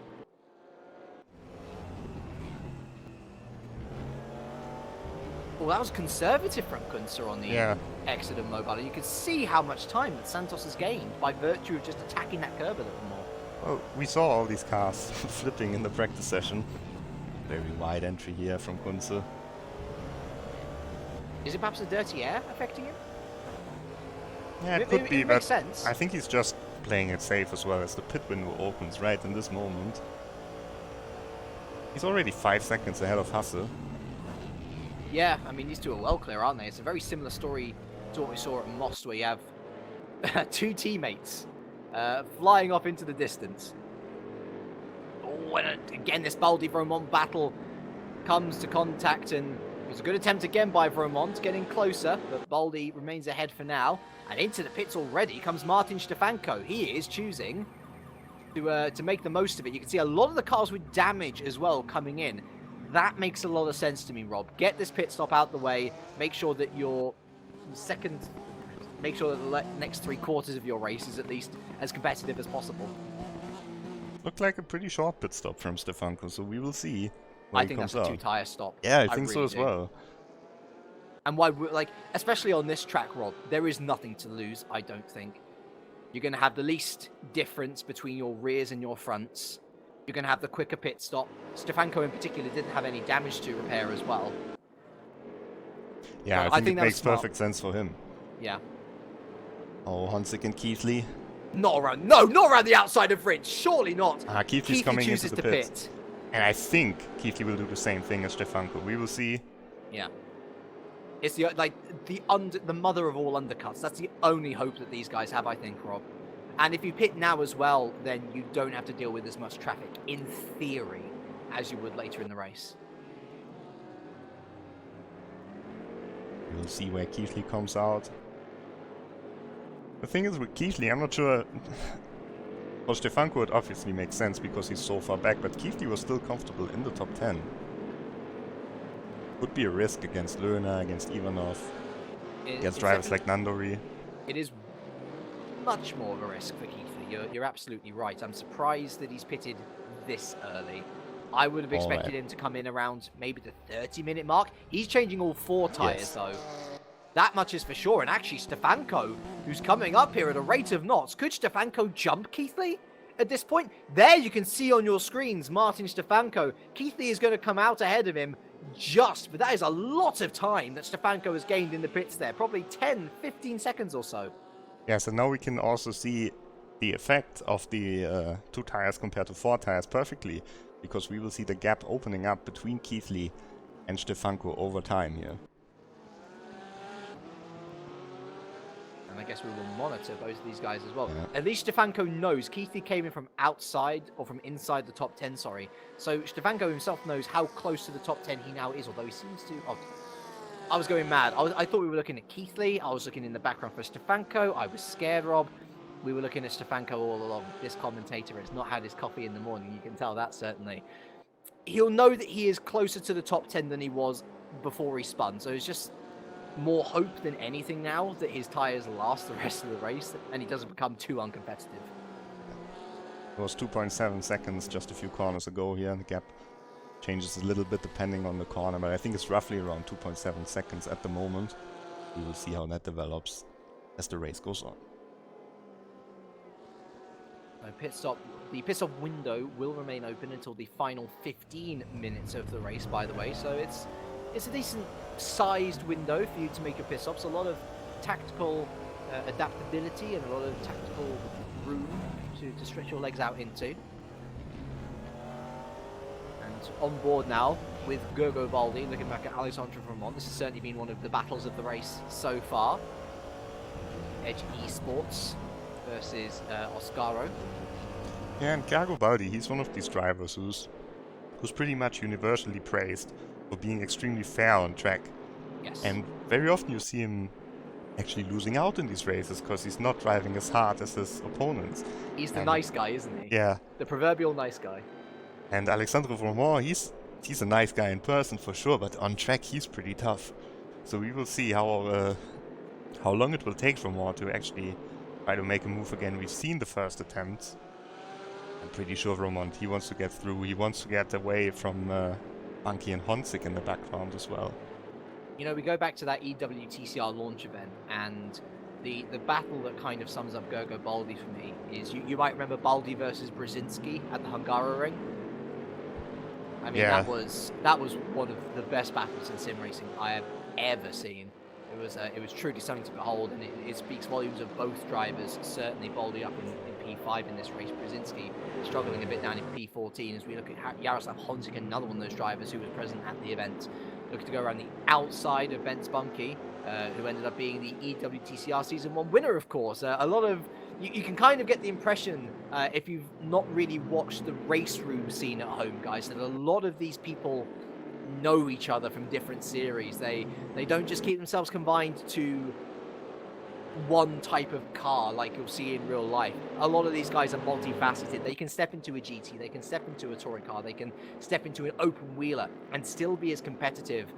Well, that was conservative from Kunze on the exit of Mobile. You could see how much time that Santos has gained by virtue of just attacking that curb a little more. Well, we saw all these cars flipping in the practice session. Very wide entry here from Kunze. Is it perhaps the dirty air affecting him? Yeah, it could be, but makes sense. I think he's just playing it safe as well as the pit window opens right in this moment. He's already 5 seconds ahead of Hasse. Yeah, I mean, these two are well clear, aren't they? It's a very similar story to what we saw at Most, where you have two teammates flying off into the distance. Oh, and again, this Baldi-Vromont battle comes to contact, and it's a good attempt again by Vromont, getting closer, but Baldi remains ahead for now. And into the pits already comes Martin Stefanko. He is choosing to make the most of it. You can see a lot of the cars with damage as well coming in. That makes a lot of sense to me, Rob. Get this pit stop out the way. Make sure that your make sure that the next 3/4 of your race is at least as competitive as possible. Looked like a pretty short pit stop from Stefanko, so we will see. I think that's a 2-tire stop. Yeah, I think so as well. And why, like, especially on this track, Rob, there is nothing to lose, I don't think. You're going to have the least difference between your rears and your fronts. You're going to have the quicker pit stop. Stefanko in particular didn't have any damage to repair as well. Yeah, I think it makes perfect sense for him. Yeah. Oh, Honzik and Keithley. Not around the outside of Ridge. Surely not. Keithley's coming into the pit. pit. And I think Keithley will do the same thing as Stefanko. We will see. Yeah. It's the mother of all undercuts. That's the only hope that these guys have, I think, Rob. And if you pit now as well, then you don't have to deal with as much traffic, in theory, as you would later in the race. We'll see where Keithley comes out. The thing is with Keithley, I'm not sure. For Stefanko, it obviously makes sense because he's so far back, but Keithley was still comfortable in the top 10. Would be a risk against Lerner, against Ivanov, against drivers like Nandori. It is much more of a risk for Keithley. You're absolutely right. I'm surprised that he's pitted this early. I would have expected him to come in around maybe the 30-minute mark. He's changing all 4 tyres, though. That much is for sure. And actually, Stefanko, who's coming up here at a rate of knots, could Stefanko jump Keithley at this point? There you can see on your screens Martin Stefanko. Keithley is going to come out ahead of him but that is a lot of time that Stefanko has gained in the pits there. Probably 10, 15 seconds or so. Yeah, so now we can also see the effect of the 2 tires compared to 4 tires perfectly, because we will see the gap opening up between Keithley and Stefanko over time here. And I guess we will monitor both of these guys as well. Yeah. At least Stefanko knows Keithley came in from outside, or from inside the top 10, sorry. So Stefanko himself knows how close to the top 10 he now is, although he seems to... Oh, I was going mad. I thought we were looking at Keithley. I was looking in the background for Stefanko. I was scared, Rob. We were looking at Stefanko all along. This commentator has not had his coffee in the morning. You can tell that, certainly. He'll know that he is closer to the top 10 than he was before he spun. So it's just more hope than anything now that his tyres last the rest of the race and he doesn't become too uncompetitive. It was 2.7 seconds just a few corners ago here. The gap changes a little bit depending on the corner, but I think it's roughly around 2.7 seconds at the moment. We will see how that develops as the race goes on. The pit stop window will remain open until the final 15 minutes of the race, by the way, so it's a decent sized window for you to make your pit stops. A lot of tactical adaptability and a lot of tactical room to stretch your legs out into. And on board now with Gergo Baldi, looking back at Alexandre Vromont. This has certainly been one of the battles of the race so far. Edge Esports versus Oscaro. Yeah, and Gergo Baldi, he's one of these drivers who's pretty much universally praised for being extremely fair on track. Yes. And very often you see him actually losing out in these races because he's not driving as hard as his opponents. He's the nice guy, isn't he? Yeah. The proverbial nice guy. And Alexandre Vromont, he's a nice guy in person for sure, but on track he's pretty tough. So we will see how long it will take Vromont to actually try to make a move again. We've seen the first attempts, I'm pretty sure Romont, he wants to get through. He wants to get away from Bunky and Honzik in the background as well. You know, we go back to that EWTCR launch event, and the battle that kind of sums up Gergo Baldi for me is you might remember Baldi versus Brzezinski at the Hungaroring. I mean, Yeah. that was one of the best battles in sim racing I have ever seen. It was truly something to behold, and it speaks volumes of both drivers. Certainly Baldi up in P5 in this race, Brzezinski struggling a bit down in P14 as we look at Jaroslav Honzik, another one of those drivers who was present at the event, looking to go around the outside of Benz Bunky, who ended up being the EWTCR Season 1 winner, of course. A lot of... You can kind of get the impression, if you've not really watched the race room scene at home, guys, that a lot of these people know each other from different series. They don't just keep themselves confined to one type of car like you'll see in real life. A lot of these guys are multifaceted. They can step into a GT, they can step into a touring car, they can step into an open wheeler and still be as competitive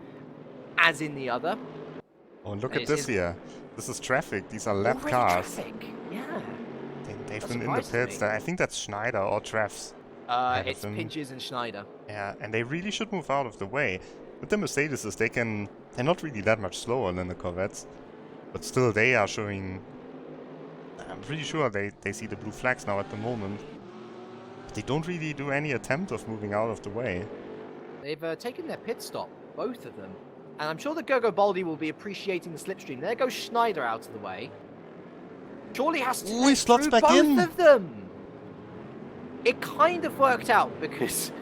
as in the other. Oh, look at this here. This is traffic. These are lap cars. Traffic. Yeah. They've been in the pits. I think that's Schneider or Treffs. It's Pinches and Schneider. Yeah, and they really should move out of the way. With the Mercedes, they're not really that much slower than the Corvettes. But still, they are showing... I'm pretty sure they see the blue flags now at the moment. But they don't really do any attempt of moving out of the way. They've taken their pit stop, both of them. And I'm sure that Gergo Baldi will be appreciating the slipstream. There goes Schneider out of the way. Surely has to he slots back both in. of them. It kind of worked out because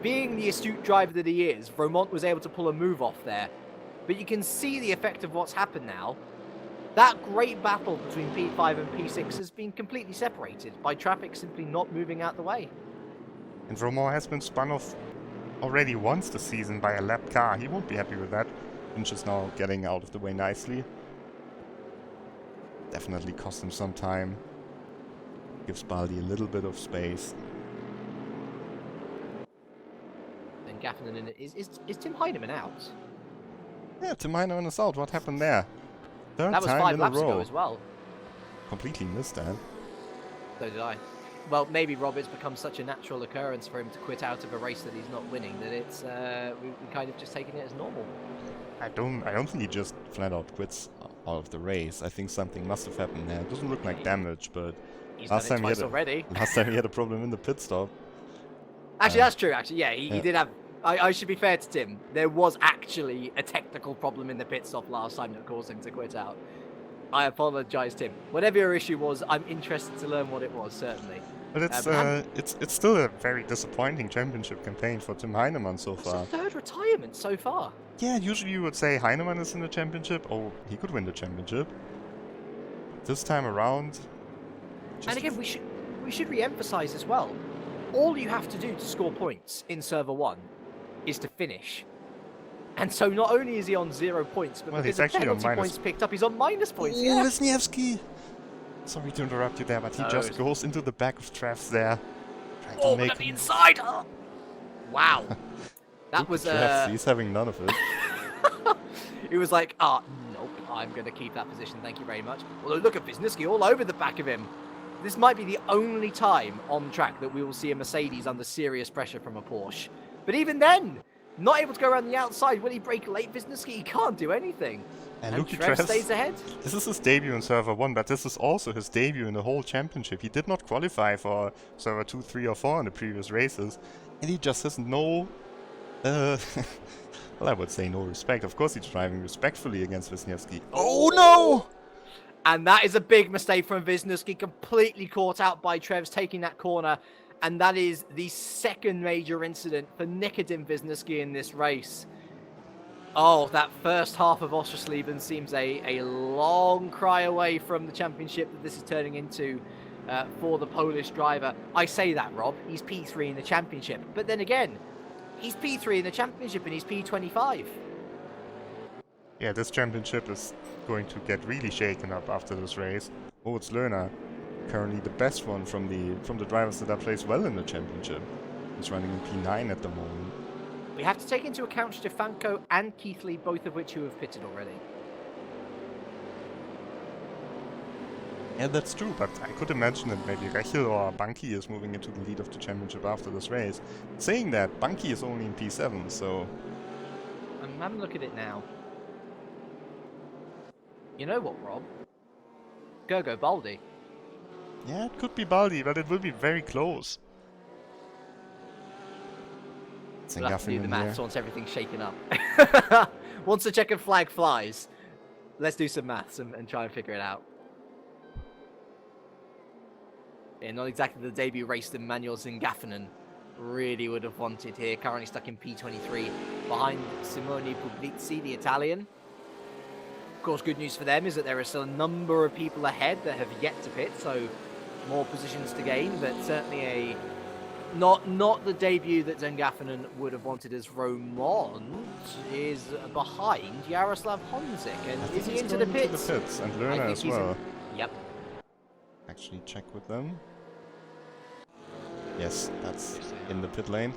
being the astute driver that he is, Romont was able to pull a move off there. But you can see the effect of what's happened now. That great battle between P5 and P6 has been completely separated by traffic simply not moving out the way. And Romont has been spun off already once this season by a lap car. He won't be happy with that. Finch is now getting out of the way nicely. Definitely cost him some time. Gives Baldi a little bit of space. And Gaffinen in it. Is Tim Heinemann out? Yeah, Tim Heinemann is out. What happened there? Third That was time 5 in a laps row. ago as well. Completely missed that. So did I. Well, maybe Rob, it's become such a natural occurrence for him to quit out of a race that he's not winning that it's we kind of just taking it as normal. I don't think he just flat out quits out of the race. I think something must have happened there. It doesn't look like damage, but He's last done it time twice already. Last time he had a problem in the pit stop. Actually, that's true. Actually, yeah, he did have. I should be fair to Tim. There was actually a technical problem in the pit stop last time that caused him to quit out. I apologise, Tim. Whatever your issue was, I'm interested to learn what it was, certainly. But it's still a very disappointing championship campaign for Tim Heinemann so far. It's a third retirement so far. Yeah, usually you would say Heinemann is in the championship. Oh, he could win the championship. This time around... And again, we should re-emphasise as well. All you have to do to score points in Server 1 is to finish. And so not only is he on 0 points, but because of penalty points picked up, he's on minus points. Oh, yeah. Wisniewski! Sorry to interrupt you there, but he just goes into the back of Treffs there. Oh, at the inside! Oh. Wow. That was... he's having none of it. He was like, nope, I'm going to keep that position, thank you very much. Although look at Wisniewski all over the back of him. This might be the only time on track that we will see a Mercedes under serious pressure from a Porsche. But even then, not able to go around the outside. When he break late Wisniewski, he can't do anything. And Trev stays ahead. This is his debut in Server 1, but this is also his debut in the whole championship. He did not qualify for Server 2, 3 or 4 in the previous races. And he just has no... well, I would say no respect. Of course he's driving respectfully against Wisniewski. Oh no! And that is a big mistake from Wisniewski, completely caught out by Trevs taking that corner. And that is the second major incident for Nikodem Wisniewski in this race. Oh, that first half of Oschersleben seems a long cry away from the championship that this is turning into for the Polish driver. I say that, Rob. He's P3 in the championship. But then again, he's P3 in the championship and he's P25. Yeah, this championship is going to get really shaken up after this race. Oh, it's Lerner. Currently the best one from the drivers that are placed well in the championship. He's running in P9 at the moment. We have to take into account Stefanko and Keithley, both of which who have pitted already. Yeah, that's true, but I could imagine that maybe Rechel or Bunky is moving into the lead of the championship after this race. Saying that, Bunky is only in P7, so... I'm having a look at it now. You know what, Rob? Go Baldy. Yeah, it could be Baldi, but it will be very close. We'll have to do the maths here. once everything's shaken up. Once the checkered flag flies, let's do some maths and try and figure it out. Yeah, not exactly the debut race that Manuel Zingaffinen really would have wanted here. Currently stuck in P23 behind Simone Puglisi, the Italian. Of course, good news for them is that there are still a number of people ahead that have yet to pit, so more positions to gain, but certainly not the debut that Zingaffinen would have wanted, as Romont is behind Jaroslav Honzik. And is he into the pits? And Lerner as well. Yep. Actually check with them. Yes, that's in the pit lane.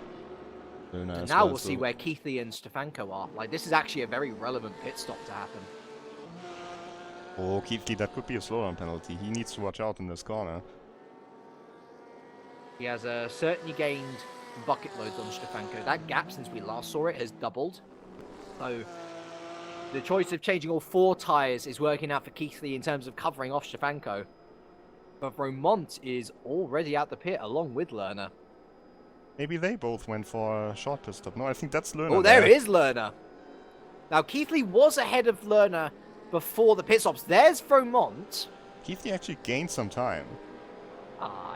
Now we'll see where Keithley and Stefanko are. Like, this is actually a very relevant pit stop to happen. Oh, Keithley, that could be a slowdown penalty. He needs to watch out in this corner. He has certainly gained bucket loads on Stefanko. That gap, since we last saw it, has doubled. So the choice of changing all 4 tyres is working out for Keithley in terms of covering off Stefanko. But Romont is already out the pit along with Lerner. Maybe they both went for a short pit stop. No, I think that's Lerner. Oh, there is Lerner. Now, Keithley was ahead of Lerner before the pit stops. There's Romont. Keithley actually gained some time.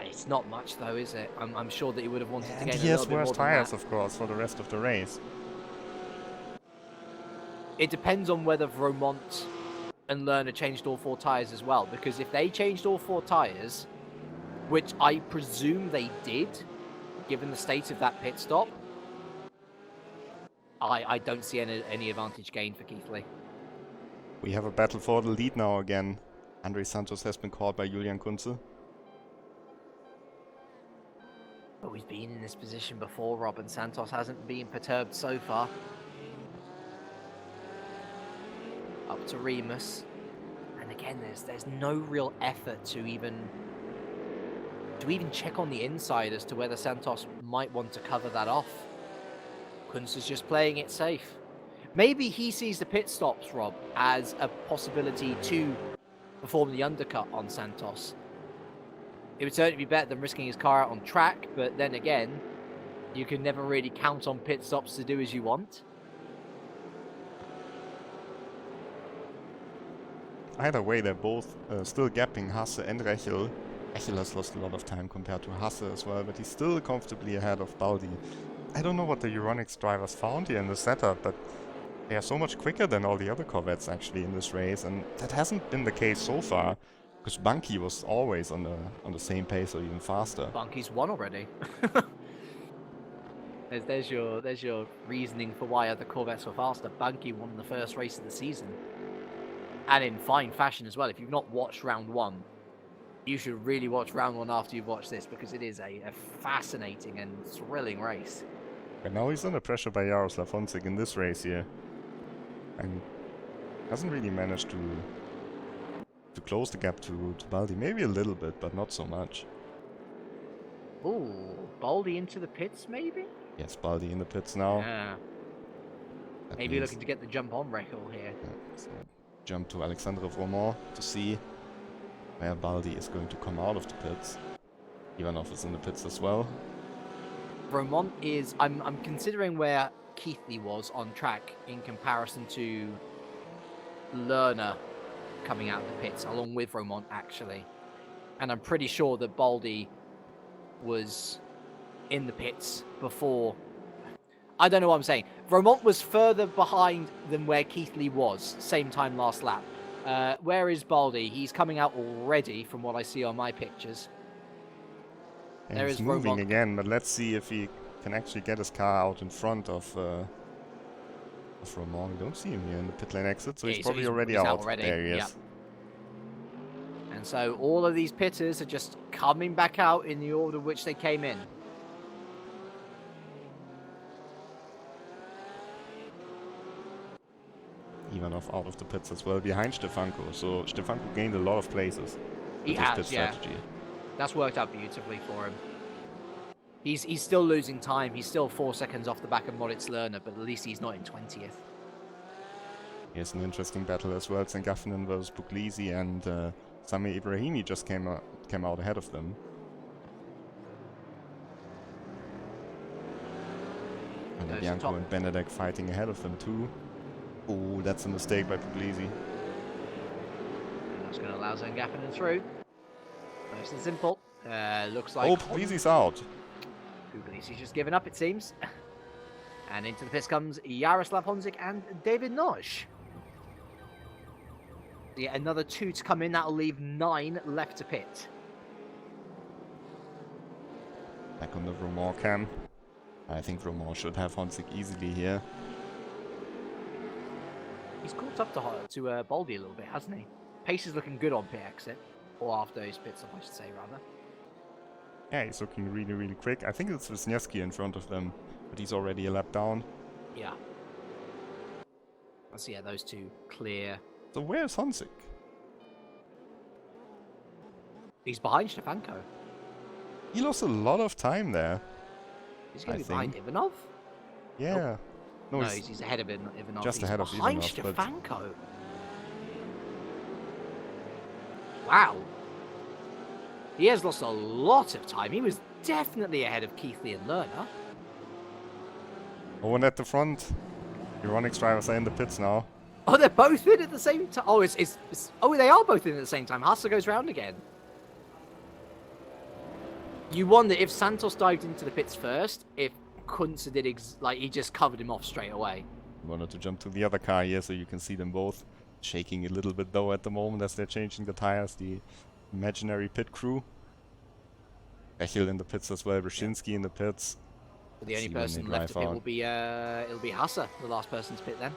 It's not much though, is it? I'm sure that he would have wanted to gain a he has little bit more worse than tires, that. of course, for the rest of the race. It depends on whether Romont and Lerner changed all 4 tyres as well, because if they changed all 4 tyres, which I presume they did, given the state of that pit stop, I don't see any advantage gained for Keithley. We have a battle for the lead now again. Andre Santos has been caught by Julian Kunze. But we've been in this position before, Rob, and Santos hasn't been perturbed so far. Up to Remus. And again, there's no real effort to even check on the inside as to whether Santos might want to cover that off. Kunz is just playing it safe. Maybe he sees the pit stops, Rob, as a possibility to perform the undercut on Santos. It would certainly be better than risking his car out on track, but then again, you can never really count on pit stops to do as you want. Either way, they're both still gapping Hasse and Rechel. Rechel has lost a lot of time compared to Hasse as well, but he's still comfortably ahead of Baldi. I don't know what the Euronics drivers found here in the setup, but they are so much quicker than all the other Corvettes actually in this race, and that hasn't been the case so far. Because Bunky was always on the same pace or even faster. Bunky's won already. there's your reasoning for why other Corvettes were faster. Bunky won the first race of the season, and in fine fashion as well. If you've not watched round 1, you should really watch round 1 after you've watched this, because it is a fascinating and thrilling race. But now he's under pressure by Jaroslav Honzik in this race here, and hasn't really managed to close the gap to Baldi. Maybe a little bit, but not so much. Ooh, Baldi into the pits, maybe? Yes, Baldi in the pits now. Yeah. That Maybe means, looking to get the jump on Rechel here. yeah, so jump to Alexandre Romont to see where Baldi is going to come out of the pits. Ivanov is in the pits as well. Romont is... I'm considering where Keithley was on track in comparison to Lerner coming out of the pits, along with Romont, actually. And I'm pretty sure that Baldi was in the pits before... I don't know what I'm saying. Romont was further behind than where Keithley was, same time last lap. Where is Baldi? He's coming out already, from what I see on my pictures. And There he's is moving Romont. again, but let's see if he can actually get his car out in front of Romont. We don't see him here in the pit lane exit, so Yeah, he's so probably already he's out. out already. There he is. Yep. And so all of these pitters are just coming back out in the order which they came in. Ivanov out of the pits as well, behind Stefanko. So Stefanko gained a lot of places. He with his has, pit yeah. strategy. That's worked out beautifully for him. He's still losing time. He's still 4 seconds off the back of Moritz Lerner, but at least he's not in 20th. Here's an interesting battle as well. Sengaffinen versus Puglisi, and Sami Ibrahimi just came out ahead of them. And Bianco and Benedek fighting ahead of them too. Oh, that's a mistake by Puglisi. That's going to allow Sengaffinen through. Nice and simple. Looks like... Oh, Puglisi's out. Puglisi's just given up, it seems. And into the pits comes Jaroslav Honzik and David Noj. Yeah, another 2 to come in. That'll leave 9 left to pit. Back on the Romor cam. I think Romor should have Honzik easily here. He's caught up to Baldy a little bit, hasn't he? Pace is looking good on pit exit. Or after his pit stop, I should say, rather. Yeah, he's looking really, really quick. I think it's Wisniewski in front of them, but he's already a lap down. Yeah. Let's see, yeah, those 2 clear. So where's Honzik? He's behind Stefanko. He lost a lot of time there. He's going to be behind Ivanov? Yeah. Nope. No, he's ahead of Ivanov. Just ahead of behind Ivanov. Stefanko. Wow. He has lost a lot of time. He was definitely ahead of Keithley and Lerner. Oh, and at the front, Euronics drivers are in the pits now. Oh, they're both in at the same time. Oh, oh, they are both in at the same time. Hasse goes round again. You wonder if Santos dived into the pits first, if Kunze did he just covered him off straight away. Wanted to jump to the other car here so you can see them both. Shaking a little bit though at the moment as they're changing the tires, the imaginary pit crew. Echel in the pits as well, Brzezinski in the pits. But the only person left to pit will be it'll be Hasse, the last person to pit then.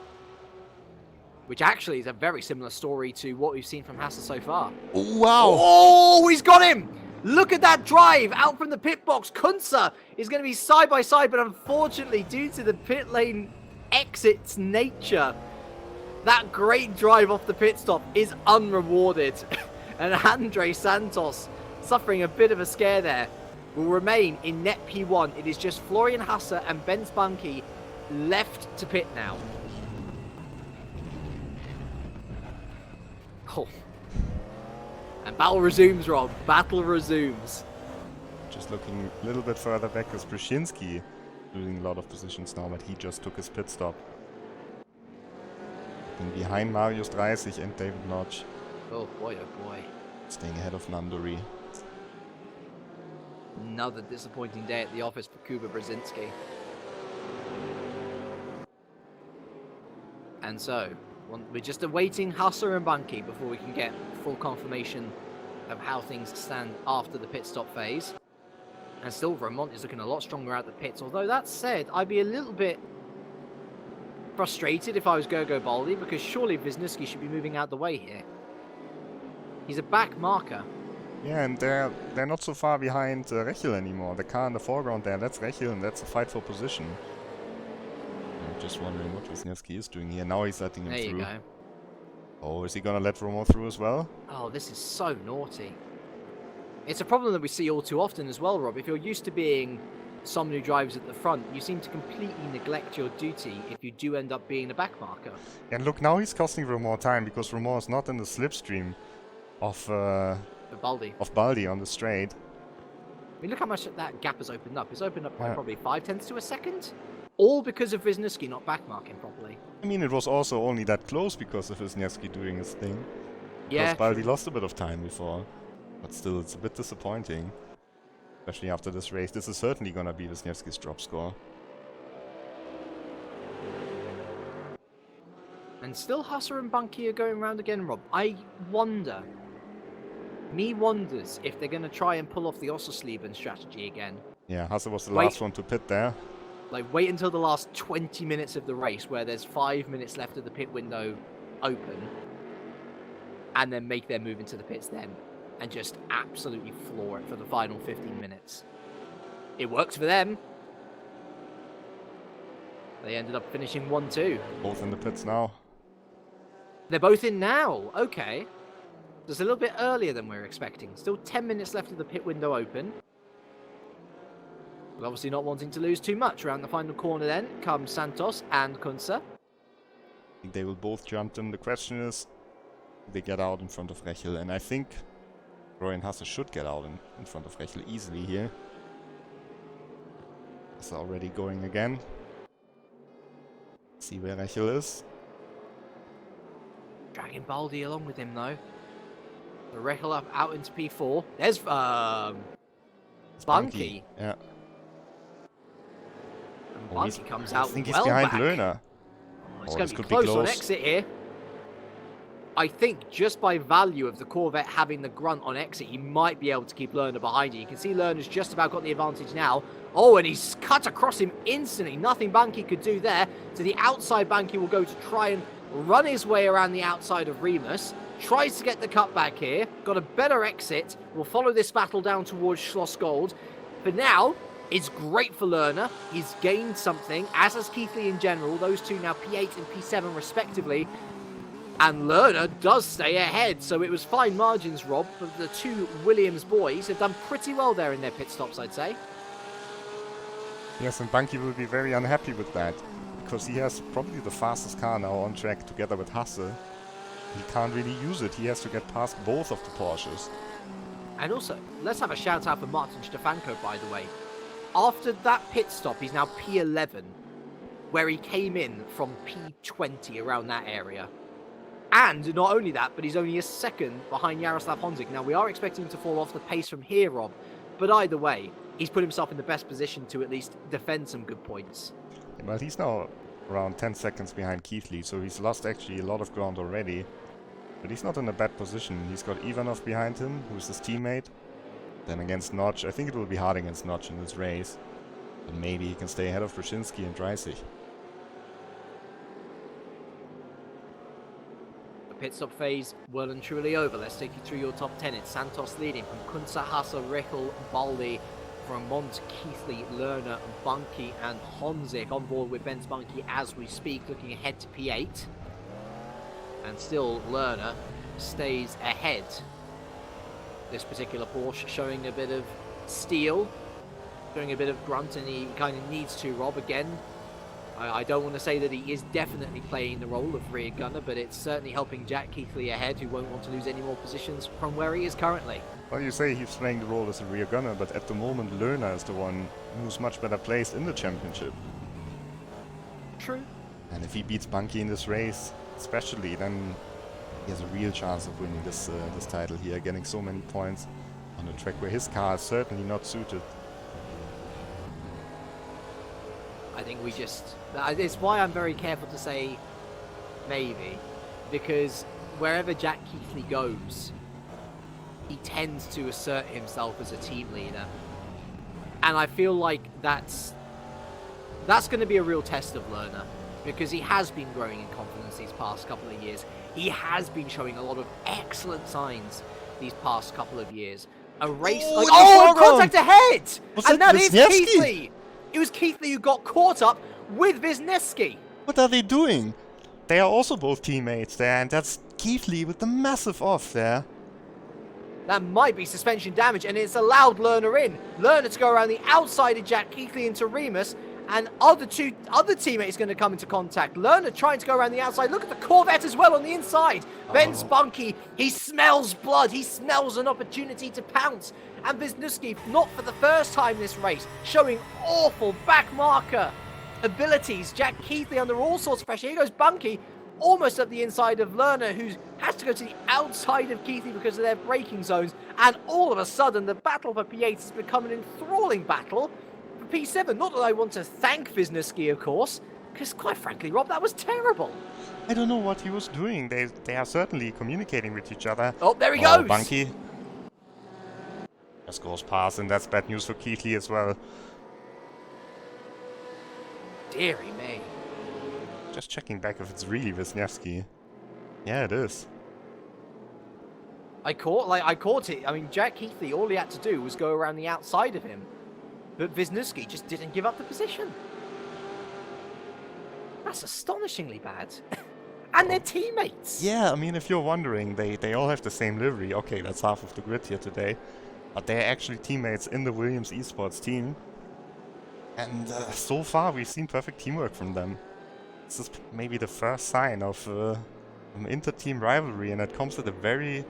Which actually is a very similar story to what we've seen from Hasse so far. Oh, wow! Oh, he's got him! Look at that drive out from the pit box. Kunze is going to be side by side, but unfortunately, due to the pit lane exit's nature, that great drive off the pit stop is unrewarded. And Andre Santos, suffering a bit of a scare there, will remain in net P1. It is just Florian Hasse and Ben Spunky left to pit now. Oh. And battle resumes, Rob. Battle resumes. Just looking a little bit further back is Brzezinski losing a lot of positions now, but he just took his pit stop. And behind Marius 30 and David Notch. Oh boy, oh boy. Staying ahead of Nandori. Another disappointing day at the office for Kuba Brzezinski. And so, we're just awaiting Hasse and Bunky before we can get full confirmation of how things stand after the pit stop phase. And still, Vermont is looking a lot stronger out the pits. Although that said, I'd be a little bit frustrated if I was Gergo Baldi, because surely Wisniewski should be moving out the way here. He's a back marker. Yeah, and they're not so far behind Rechel anymore. The car in the foreground there, that's Rechel, and that's a fight for position. I'm just wondering what Wisniewski is doing here. Now he's letting him through. There you go. Oh, is he gonna let Romor through as well? Oh, this is so naughty. It's a problem that we see all too often as well, Rob. If you're used to being someone who drives at the front, you seem to completely neglect your duty if you do end up being a back marker. And look, now he's costing Romor time because Romor is not in the slipstream of Baldi on the straight. I mean, look how much that gap has opened up. It's opened up by probably 0.5 to a second. All because of Wisniewski not backmarking properly. I mean, it was also only that close because of Wisniewski doing his thing. Yeah. Because Baldi lost a bit of time before. But still, it's a bit disappointing. Especially after this race. This is certainly gonna be Wisniewski's drop score. And still Hasse and Bunky are going around again, Rob. I wonder. Me wonders if they're going to try and pull off the Ossersleben strategy again. Yeah, Hasse was the last one to pit there. Like, wait until the last 20 minutes of the race where there's 5 minutes left of the pit window open. And then make their move into the pits then. And just absolutely floor it for the final 15 minutes. It works for them. They ended up finishing 1-2. Both in the pits now. They're both in now. Okay. Just a little bit earlier than we were expecting. Still 10 minutes left of the pit window open. But obviously not wanting to lose too much. Around the final corner then come Santos and Kunze. I think they will both jump in. The question is, they get out in front of Rechel, and I think Roy and Hasse should get out in front of Rechel easily here. It's already going again. See where Rechel is. Dragging Baldi along with him though. The Rechel up out into P4. There's Bunky. Yeah. And Bunky comes out I think well he's behind back. Lerner. Oh, it's Oh, going this to be could be close on close. exit here. I think just by value of the Corvette having the grunt on exit, he might be able to keep Lerner behind you. You can see Lerner's just about got the advantage now. Oh, and he's cut across him instantly. Nothing Bunky could do there. To the outside, Bunky will go to try and run his way around the outside of Remus. Tries to get the cutback here. Got a better exit. Will follow this battle down towards Schloss Gold. For now, it's great for Lerner. He's gained something, as has Keithley in general. Those two now P8 and P7 respectively. And Lerner does stay ahead, so it was fine margins, Rob. But the two Williams boys have done pretty well there in their pit stops, I'd say. Yes, and Bunky will be very unhappy with that, because he has probably the fastest car now on track together with Hasse. He can't really use it. He has to get past both of the Porsches. And also, let's have a shout out for Martin Stefanko, by the way. After that pit stop, he's now P11, where he came in from P20 around that area. And not only that, but he's only a second behind Jaroslav Honzik. Now, we are expecting him to fall off the pace from here, Rob. But either way, he's put himself in the best position to at least defend some good points. Well, he's now around 10 seconds behind Keithley, so he's lost actually a lot of ground already. But he's not in a bad position. He's got Ivanov behind him, who's his teammate. Then against Notch, I think it will be hard against Notch in this race. But maybe he can stay ahead of Brzezinski and Dreisig. The pit stop phase well and truly over. Let's take you through your top 10. It's Santos leading from Kunze, Hasse, Rechel, Baldi, Vermont, Keithley, Lerner, Bunky and Honzik on board with Benz Bunky as we speak, looking ahead to P8. And still Lerner stays ahead. This particular Porsche showing a bit of steel, showing a bit of grunt, and he kind of needs to, Rob, again. I don't want to say that he is definitely playing the role of rear gunner, but it's certainly helping Jack Keithley ahead, who won't want to lose any more positions from where he is currently. Well, you say he's playing the role as a rear gunner, but at the moment Lerner is the one who's much better placed in the championship. True. And if he beats Bunky in this race, especially, then he has a real chance of winning this title here, getting so many points on a track where his car is certainly not suited. I think we just... It's why I'm very careful to say maybe, because wherever Jack Keithley goes, he tends to assert himself as a team leader. And I feel like that's going to be a real test of Lerner, because he has been growing in confidence these past couple of years. He has been showing a lot of excellent signs these past couple of years. A race like... Oh, contact ahead! And that is Keithley! It was Keithley who got caught up with Wisniewski. What are they doing? They are also both teammates there, and that's Keithley with the massive off there. That might be suspension damage, and it's allowed Lerner in. Lerner to go around the outside of Jack Keithley into Remus, and other teammates going to come into contact. Lerner trying to go around the outside. Look at the Corvette as well on the inside. Ben's Bunky, he smells blood. He smells an opportunity to pounce. And Wisniewski, not for the first time this race, showing awful back marker abilities. Jack Keithley under all sorts of pressure. Here goes Bunky, almost at the inside of Lerner, who has to go to the outside of Keithley because of their braking zones. And all of a sudden, the battle for P8 has become an enthralling battle for P7. Not that I want to thank Wisniewski, of course, because quite frankly, Rob, that was terrible. I don't know what he was doing. They are certainly communicating with each other. Oh, there he goes! Bunky just goes past, and that's bad news for Keithley as well. Deary me. Just checking back if it's really Wisniewski. Yeah, it is. I caught it. I mean, Jack Keithley, all he had to do was go around the outside of him. But Wisniewski just didn't give up the position. That's astonishingly bad. And their teammates. Yeah, I mean, if you're wondering, they all have the same livery. Okay, that's half of the grid here today. But they're actually teammates in the Williams Esports team. And so far, we've seen perfect teamwork from them. This is maybe the first sign of an inter-team rivalry, and it comes in a very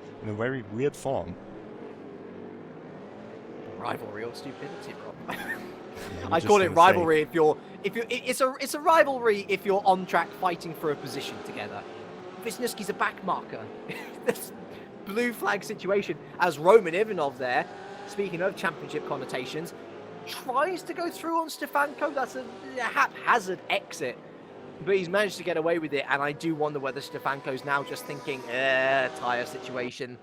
weird form. Rivalry or stupidity, Rob. Yeah, I call it rivalry if you're it's a rivalry if you're on track fighting for a position together. Wisniewski's a back marker. This blue flag situation as Roman Ivanov there, speaking of championship connotations, tries to go through on Stefanko. That's a haphazard exit, but he's managed to get away with it, and I do wonder whether Stefanko's now just thinking, tyre situation.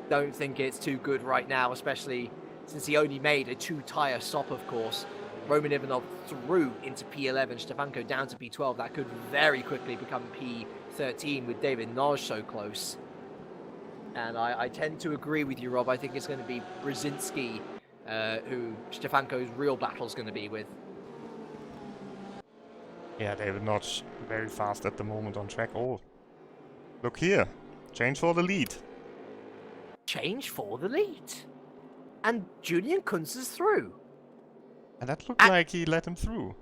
Don't think it's too good right now, especially since he only made a 2-tyre stop, of course. Roman Ivanov through into P11, Stefanko down to P12. That could very quickly become P13 with David Noj so close. And I tend to agree with you, Rob. I think it's going to be Brzezinski who Stefanko's real battle's going to be with. Yeah, David Noj very fast at the moment on track. Oh, look here. Change for the lead. Change for the lead. And Julian Kunz is through. And that looked like he let him through.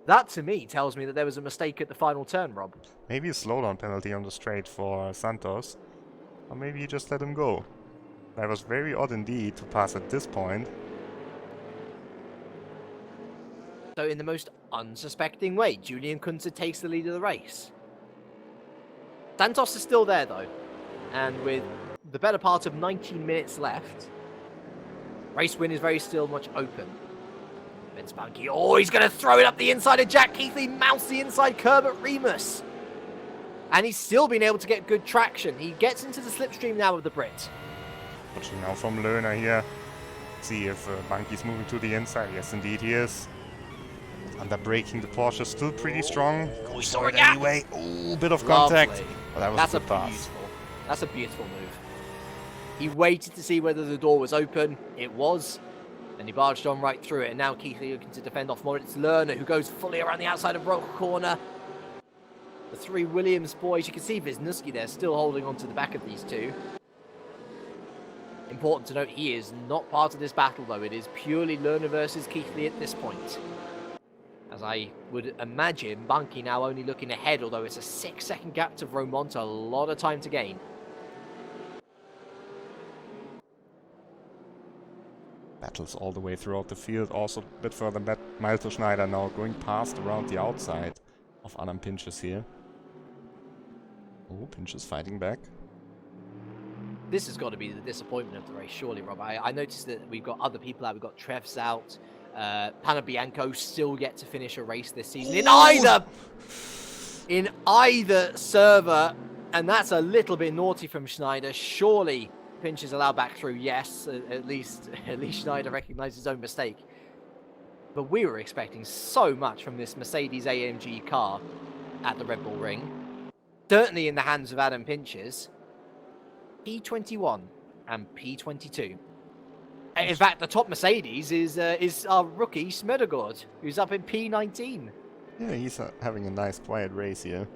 That, to me, tells me that there was a mistake at the final turn, Rob. Maybe a slowdown penalty on the straight for Santos. Or maybe he just let him go. That was very odd indeed to pass at this point. So in the most unsuspecting way, Julian Kunz takes the lead of the race. Santos is still there, though. And with the better part of 19 minutes left, race win is very still much open. Vince Bunky, oh, he's going to throw it up the inside of Jack Keithley, mounts the inside curb at Remus. And he's still been able to get good traction. He gets into the slipstream now of the Brit. Watching now from Lerner here. See if Bunky's moving to the inside. Yes, indeed he is. Under braking, the Porsche is still pretty strong. Goes for it anyway. Ooh, bit of contact. But that was a good pass. That's a beautiful move. He waited to see whether the door was open. It was. And he barged on right through it. And now Keithley looking to defend off Moritz Lerner, who goes fully around the outside of Rock Corner. The three Williams boys. You can see Wisniewski there still holding on to the back of these two. Important to note, he is not part of this battle, though. It is purely Lerner versus Keithley at this point. As I would imagine, Bunky now only looking ahead, although it's a 6-second gap to Romont, a lot of time to gain. Battles all the way throughout the field. Also a bit further back, Malte Schneider now going past around the outside of Adam Pinches here. Oh, Pinches fighting back. This has got to be the disappointment of the race, surely, Rob. I noticed that we've got other people out. We've got Trevs out. Panabianco still yet to finish a race this season in either server, and that's a little bit naughty from Schneider. Surely Pinches allowed back through. Yes, at least Schneider recognised his own mistake. But we were expecting so much from this Mercedes AMG car at the Red Bull Ring. Certainly in the hands of Adam Pinches. P21 and P22. In fact, the top Mercedes is our rookie Smedergaard, who's up in P19. Yeah, he's having a nice quiet race here.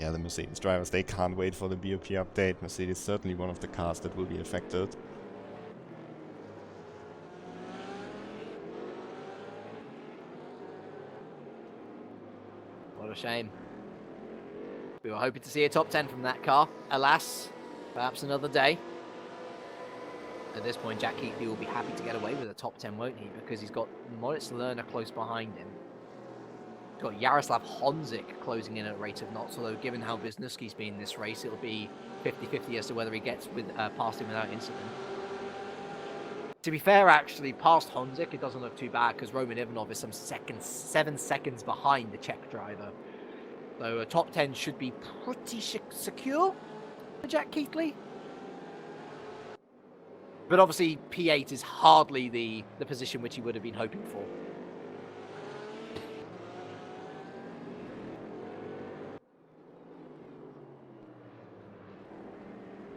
Yeah, the Mercedes drivers, they can't wait for the BOP update. Mercedes is certainly one of the cars that will be affected. What a shame. We were hoping to see a top 10 from that car. Alas, perhaps another day. At this point, Jack Keithley will be happy to get away with a top 10, won't he? Because he's got Moritz Lerner close behind him. He's got Jaroslav Honzik closing in at a rate of knots, although given how Wisniewski's been in this race, it'll be 50-50 as to whether he gets past him without incident. To be fair, actually, past Honzik, it doesn't look too bad because Roman Ivanov is some 7 seconds behind the Czech driver. So a top 10 should be pretty secure for Jack Keithley. But obviously, P8 is hardly the position which he would have been hoping for.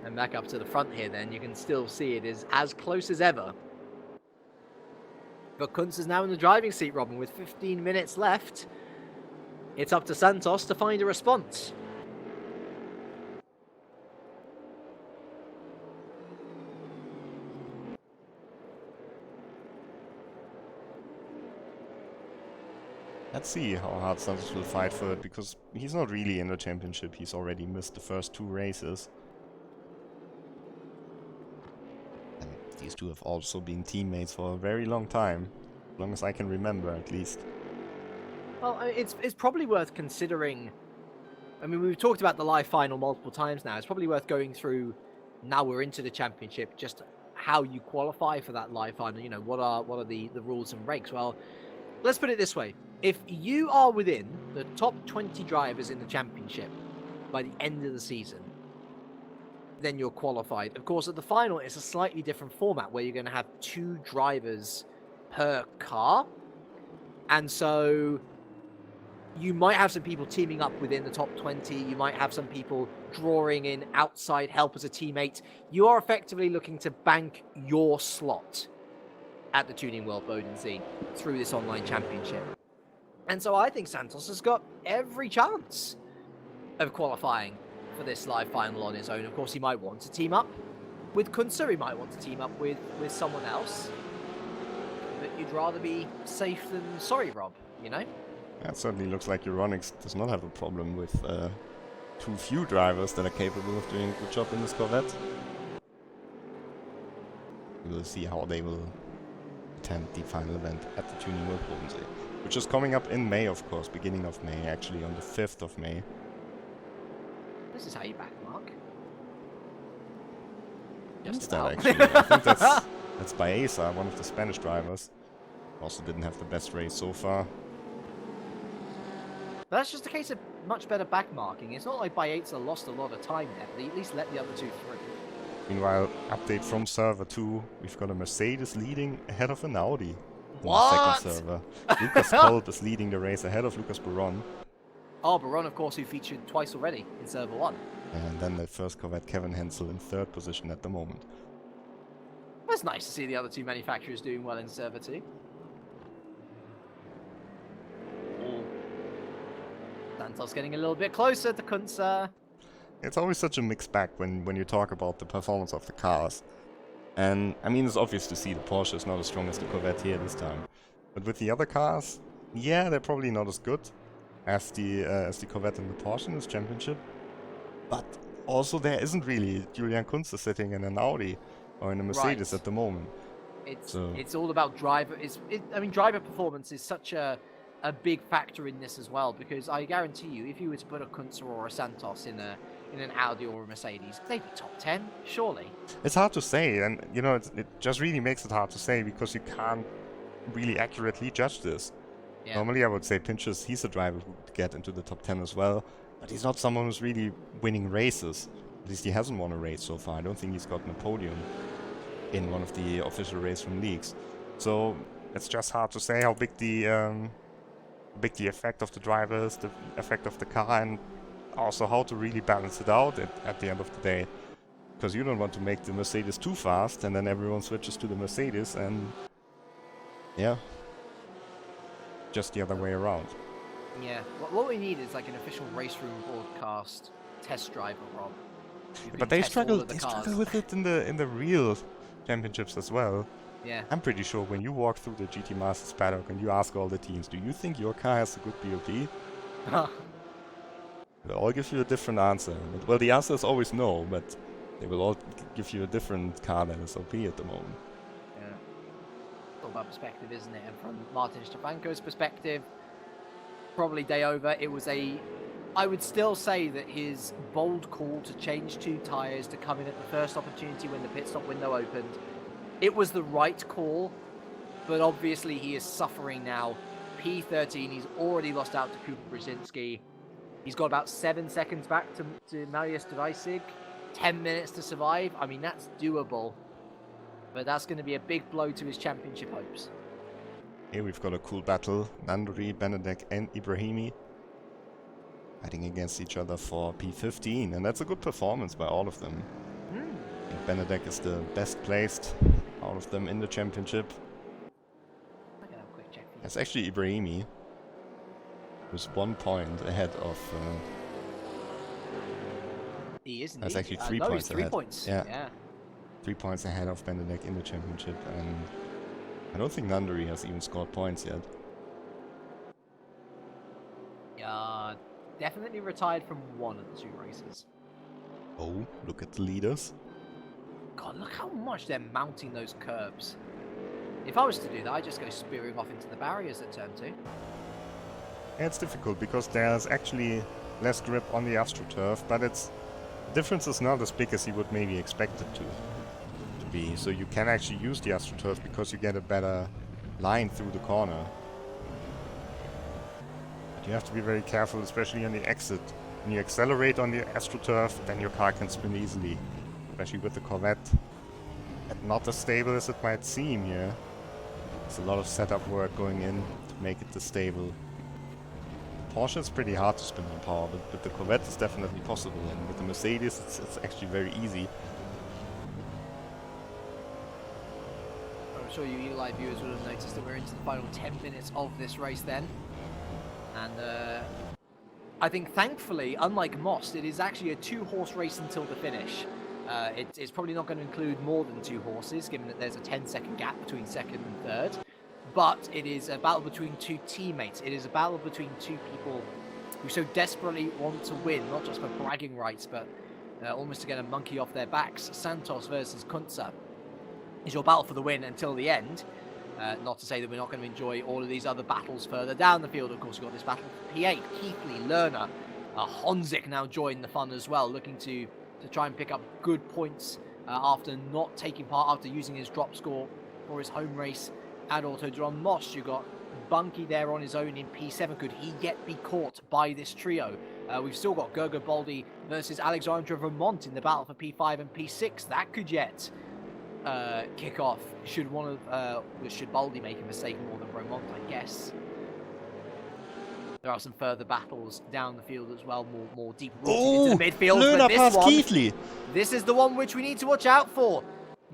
And back up to the front here then, you can still see it is as close as ever. But Kunz is now in the driving seat, Robin, with 15 minutes left. It's up to Santos to find a response. Let's see how hard Santos will fight for it, because he's not really in the championship. He's already missed the first 2 races. And these two have also been teammates for a very long time. As long as I can remember, at least. Well, it's probably worth considering. I mean, we've talked about the live final multiple times now. It's probably worth going through, now we're into the championship, just how you qualify for that live final. You know, what are the rules and regs? Well, let's put it this way. If you are within the top 20 drivers in the championship by the end of the season, then you're qualified. Of course, at the final, it's a slightly different format where you're going to have 2 drivers per car. And so you might have some people teaming up within the top 20. You might have some people drawing in outside help as a teammate. You are effectively looking to bank your slot at the Tuning World Bodensee through this online championship. And so I think Santos has got every chance of qualifying for this live final on his own. Of course, he might want to team up with Kunzer. He might want to team up with someone else. But you'd rather be safe than sorry, Rob, you know? That certainly looks like Euronics does not have a problem with too few drivers that are capable of doing a good job in this Corvette. We will see how they will attend the final event at the Tuning World Bodensee, which is coming up in May, of course, beginning of May, actually on the 5th of May. This is how you backmark. What's that, actually? I think that's Baeza, one of the Spanish drivers. Also didn't have the best race so far. But that's just a case of much better backmarking. It's not like Baeza lost a lot of time there. They at least let the other 2 through. Meanwhile, update from server 2, we've got a Mercedes leading ahead of an Audi. What? On the second server. Lucas Kolb is leading the race ahead of Lucas Baron. Oh, Baron, of course, who featured twice already in server 1. And then the first Corvette, Kevin Hensel, in 3rd position at the moment. That's nice to see the other 2 manufacturers doing well in server 2. Santos getting a little bit closer to Kunzer. It's always such a mixed bag when you talk about the performance of the cars. And, I mean, it's obvious to see the Porsche is not as strong as the Corvette here this time. But with the other cars, yeah, they're probably not as good as the Corvette and the Porsche in this championship. But also there isn't really Julian Kunze sitting in an Audi or in a Mercedes at the moment. It's all about driver. I mean, driver performance is such a big factor in this as well, because I guarantee you, if you were to put a Kunze or a Santos in an Audi or a Mercedes, they'd be top 10, surely. It's hard to say, and you know, it just really makes it hard to say because you can't really accurately judge this. Yeah. Normally I would say Pinchas, he's a driver who would get into the top 10 as well, but he's not someone who's really winning races. At least he hasn't won a race so far. I don't think he's gotten a podium in one of the official RaceRoom leagues. So it's just hard to say how big the effect of the driver is, the effect of the car, and also how to really balance it out at the end of the day. Because you don't want to make the Mercedes too fast and then everyone switches to the Mercedes, and yeah, just the other way around. Yeah, what we need is like an official RaceRoom broadcast test driver, Rob. But they struggle with it in the real championships as well. Yeah. I'm pretty sure when you walk through the GT Masters paddock and you ask all the teams, do you think your car has a good BOP? They'll all give you a different answer. Well, the answer is always no, but they will all give you a different car than SOP at the moment. Yeah. It's all about perspective, isn't it? And from Martin Stefanko's perspective, probably day over, it was I would still say that his bold call to change 2 tyres to come in at the first opportunity when the pit stop window opened, it was the right call, but obviously he is suffering now. P13, he's already lost out to Cooper Brzezinski. He's got about 7 seconds back to Marius Deweissig. 10 minutes to survive. I mean, that's doable. But that's going to be a big blow to his championship hopes. Here we've got a cool battle. Nandori, Benedek and Ibrahimi fighting against each other for P15. And that's a good performance by all of them. I think Benedek is the best placed out of them in the championship. I'm going to have a quick check for you. That's actually Ibrahimi. was 1 point ahead of... He is indeed. That's actually 3 no, points he's 3 ahead. points. Yeah. Yeah. 3 points ahead of Benedek in the championship, and I don't think Nandori has even scored points yet. Yeah, definitely retired from one of the 2 races. Oh, look at the leaders. God, look how much they're mounting those curbs. If I was to do that, I'd just go spearing off into the barriers at turn 2. Yeah, it's difficult because there's actually less grip on the AstroTurf, but the difference is not as big as you would maybe expect it to be. So you can actually use the AstroTurf because you get a better line through the corner. But you have to be very careful, especially on the exit. When you accelerate on the AstroTurf, then your car can spin easily, especially with the Corvette. And not as stable as it might seem here. There's a lot of setup work going in to make it this stable. Porsche is pretty hard to spin on power, but with the Corvette it's definitely possible, and with the Mercedes it's actually very easy. I'm sure you live viewers would have noticed that we're into the final 10 minutes of this race then. And I think thankfully, unlike Most, it is actually a 2-horse race until the finish. It's probably not going to include more than 2 horses, given that there's a 10-second gap between second and third. But it is a battle between 2 teammates. It is a battle between 2 people who so desperately want to win, not just for bragging rights, but almost to get a monkey off their backs. Santos versus Kunze is your battle for the win until the end. Not to say that we're not going to enjoy all of these other battles further down the field. Of course, we've got this battle for P8, Keithley, Lerner, Honzik now join the fun as well, looking to try and pick up good points after not taking part, after using his drop score for his home race at Autodrom. Most, you got Bunky there on his own in P7. Could he yet be caught by this trio? We've still got Gergo Baldi versus Alexandre Vermont in the battle for P5 and P6. That could yet kick off. Should Baldi make a mistake more than Vermont, I guess. There are some further battles down the field as well, more deep rooted into the midfield. Lerner But this past one, Keithley. This is the one which we need to watch out for.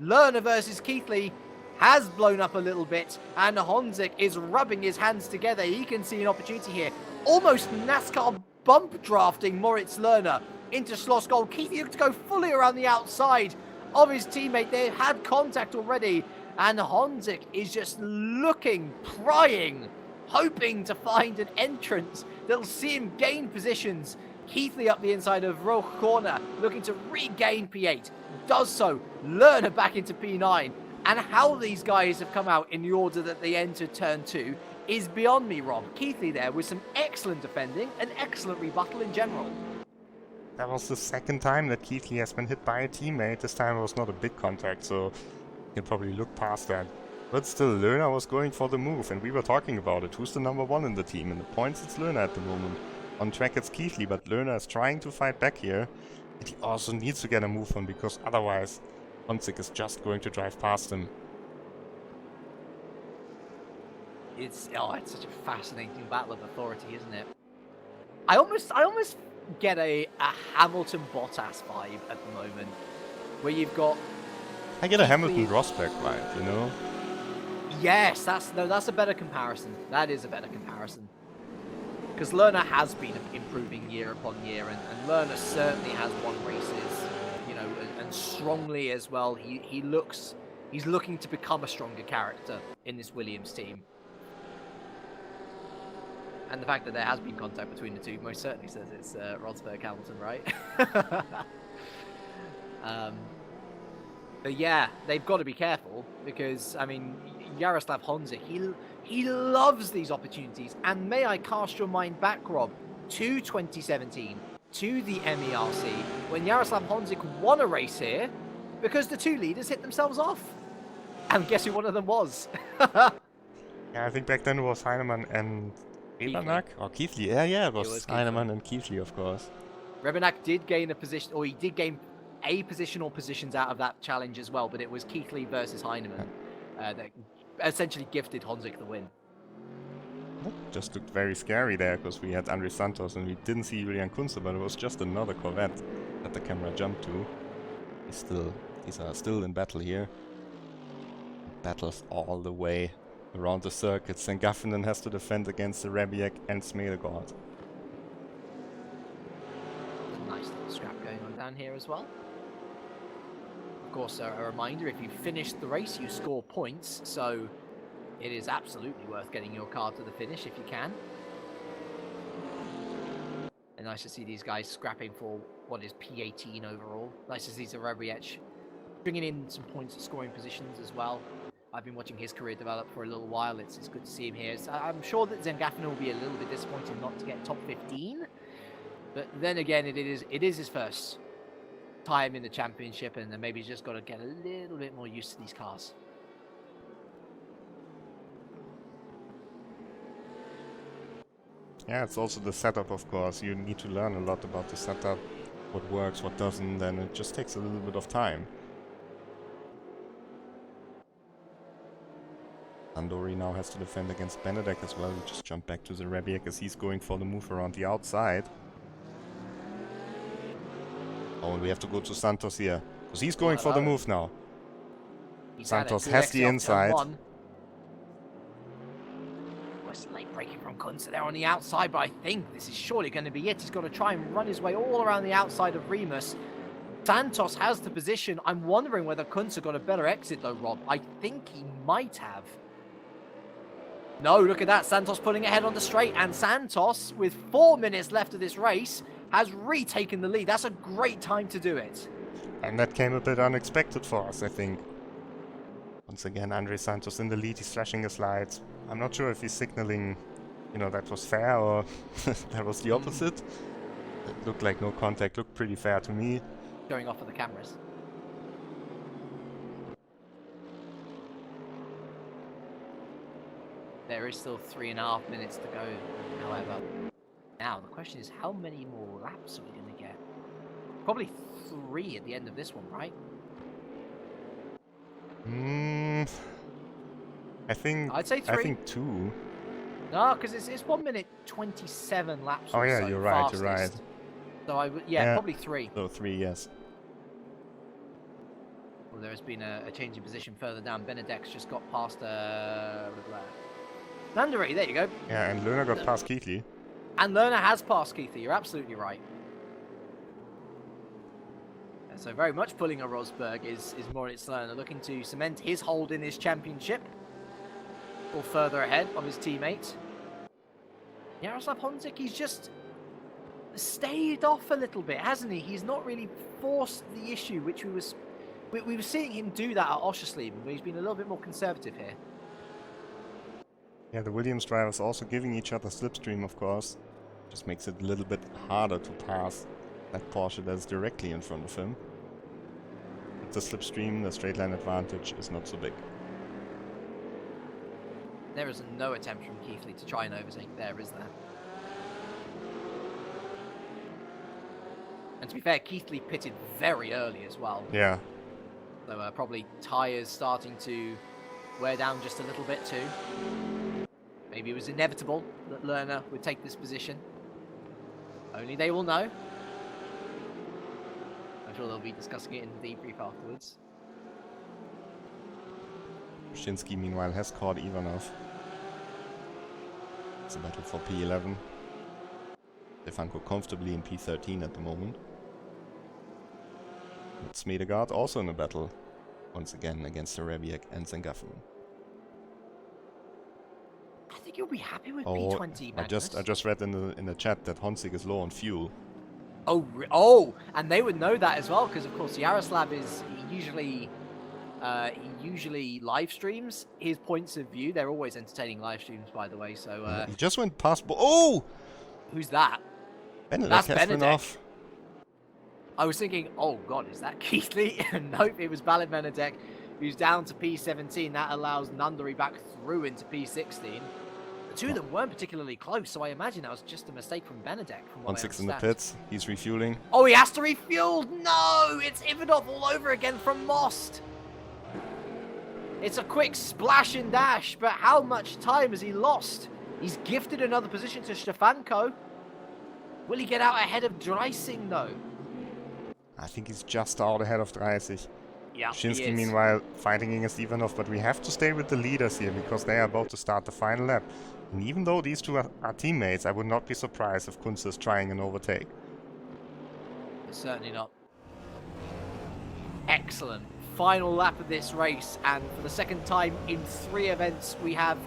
Lerner versus Keithley has blown up a little bit, and Honzik is rubbing his hands together. He can see an opportunity here. Almost NASCAR bump drafting Moritz Lerner into Schloss Gold. Keithley looks to go fully around the outside of his teammate. They had contact already, and Honzik is just looking, prying, hoping to find an entrance that'll see him gain positions. Keithley up the inside of Roche corner, looking to regain P8. Does so. Lerner back into P9. And how these guys have come out in the order that they entered turn 2 is beyond me, Rob. Keithley there with some excellent defending and excellent rebuttal in general. That was the second time that Keithley has been hit by a teammate. This time it was not a big contact, so you can probably look past that. But still, Lerner was going for the move, and we were talking about it. Who's the number 1 in the team? In the points, it's Lerner at the moment. On track, it's Keithley, but Lerner is trying to fight back here. And he also needs to get a move on, because otherwise Honzik is just going to drive past him. It's such a fascinating battle of authority, isn't it? I almost get a Hamilton Bottas vibe at the moment, where you've got. I get a Hamilton Rosberg vibe, you know. Yes, that's a better comparison. That is a better comparison. Because Lerner has been improving year upon year, and Lerner certainly has won races, you know, and strongly as well. He's looking to become a stronger character in this Williams team. And the fact that there has been contact between the two most certainly says it's Rosberg Hamilton, right? But yeah, they've got to be careful because, I mean, Jaroslav Honzik, he loves these opportunities. And may I cast your mind back, Rob, to 2017, to the MERC, when Jaroslav Honzik won a race here because the 2 leaders hit themselves off. And guess who one of them was? Yeah, I think back then it was Heinemann and Rebenak? Or Keithley. Yeah, it was Heinemann and Keithley, of course. Rebenak did gain a position, or he did gain a position or positions out of that challenge as well, but it was Keithley versus Heinemann that essentially gifted Honzik the win. That just looked very scary there, because we had Andre Santos and we didn't see Julian Kunze, but it was just another Corvette that the camera jumped to. These are still in battle here. Battles all the way. around the circuits, and Gaffinen has to defend against the Rebiek and Smedegaard. Nice little scrap going on down here as well. Of course, a reminder, if you finish the race, you score points, so it is absolutely worth getting your car to the finish if you can. And nice to see these guys scrapping for what is P18 overall. Nice to see Zarebiec bringing in some points at scoring positions as well. I've been watching his career develop for a little while. It's good to see him here. So I'm sure that Zengaffin will be a little bit disappointed not to get top 15. But then again, it is his first time in the championship, and then maybe he's just got to get a little bit more used to these cars. Yeah, it's also the setup, of course. You need to learn a lot about the setup, what works, what doesn't, and it just takes a little bit of time. Andori now has to defend against Benedek as well. We just jump back to the Rebiek as he's going for the move around the outside. Oh, and we have to go to Santos here, because he's going for the move now. Santos has the inside. It's late braking from Kunze there on the outside, but I think this is surely going to be it. He's got to try and run his way all around the outside of Remus. Santos has the position. I'm wondering whether Kunze got a better exit though, Rob. I think he might have. No, look at that. Santos pulling ahead on the straight, and Santos, with 4 minutes left of this race, has retaken the lead. That's a great time to do it. And that came a bit unexpected for us, I think. Once again, Andre Santos in the lead. He's flashing his lights. I'm not sure if he's signaling, you know, that was fair or that was the opposite. It looked like no contact. Looked pretty fair to me. Showing off for the cameras. There is still 3.5 minutes to go, however. Now, the question is, how many more laps are we going to get? Probably 3 at the end of this one, right? I'd say 3. I think 2. No, because it's 1 minute 27 laps. Oh yeah, so you're right. fastest. You're right. So I would, yeah, probably 3. So 3, yes. Well, there has been a change in position further down. Benedek's just got past Nandari, there you go. Yeah, and Lerner got past Keithley. And Lerner has passed Keithley. You're absolutely right. So very much pulling a Rosberg is Moritz Lerner, looking to cement his hold in his championship. Or further ahead of his teammate. Jaroslav Honzik, he's just staved off a little bit, hasn't he? He's not really forced the issue, which we were seeing him do that at Oschersleben, but he's been a little bit more conservative here. Yeah, the Williams drivers also giving each other slipstream, of course. Just makes it a little bit harder to pass that Porsche that's directly in front of him. But the slipstream, the straight line advantage is not so big. There is no attempt from Keithley to try and overtake there, is there? And to be fair, Keithley pitted very early as well. Yeah. So probably tyres starting to wear down just a little bit too. Maybe it was inevitable that Lerner would take this position. Only they will know. I'm sure they'll be discussing it in the debrief afterwards. Shinsky, meanwhile, has caught Ivanov. It's a battle for P11. Stefanko comfortably in P13 at the moment. And Smedegaard also in a battle, once again, against Rebiek and Zengaffen. I think you'll be happy with P20, Magnus. I just read in the chat that Honzik is low on fuel. Oh, and they would know that as well, because of course Yaroslav is he usually live streams his points of view. They're always entertaining live streams, by the way. So he just went past. Oh, who's that? Benedek That's has been Benedek. off. I was thinking, oh god, is that Keithley? Nope, it was Balint Benedek, who's down to P17. That allows Nundary back through into P16. The two of them weren't particularly close, so I imagine that was just a mistake from Benedek. From what 1-6 in the pits. He's refueling. Oh, he has to refuel. No, it's Ivanov all over again from Most. It's a quick splash and dash, but how much time has he lost? He's gifted another position to Stefanko. Will he get out ahead of Dreising, though? I think he's just out ahead of Dreisig. Yeah, Shinsky, meanwhile, fighting against Ivanov, but we have to stay with the leaders here because they are about to start the final lap. And even though these two are teammates, I would not be surprised if Kunze is trying an overtake. Certainly not. Excellent. Final lap of this race, and for the second time in 3 events, we have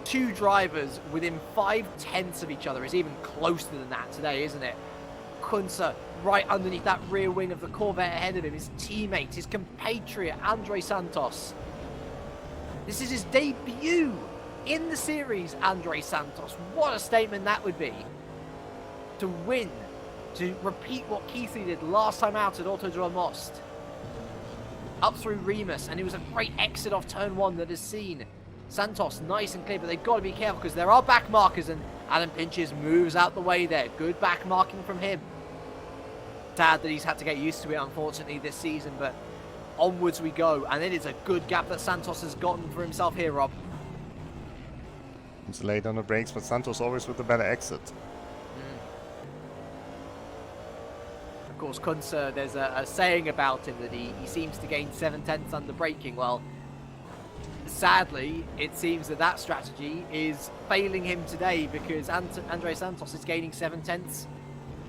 2 drivers within 5/10 of each other. It's even closer than that today, isn't it? Kunze right underneath that rear wing of the Corvette ahead of him, his teammate, his compatriot, Andre Santos. This is his debut in the series, Andre Santos. What a statement that would be. To win, to repeat what Keithley did last time out at Autodrome Most. Up through Remus, and it was a great exit off turn 1 that has seen Santos nice and clear, but they've got to be careful because there are back markers, and Adam Pinches moves out the way there. Good back marking from him. Sad that he's had to get used to it, unfortunately, this season, but onwards we go, and it is a good gap that Santos has gotten for himself here, Rob. He's late on the brakes, but Santos always with the better exit. Of course, Kunze, there's a saying about him that he seems to gain 7/10 under braking. Well, sadly, it seems that strategy is failing him today because Andre Santos is gaining 7/10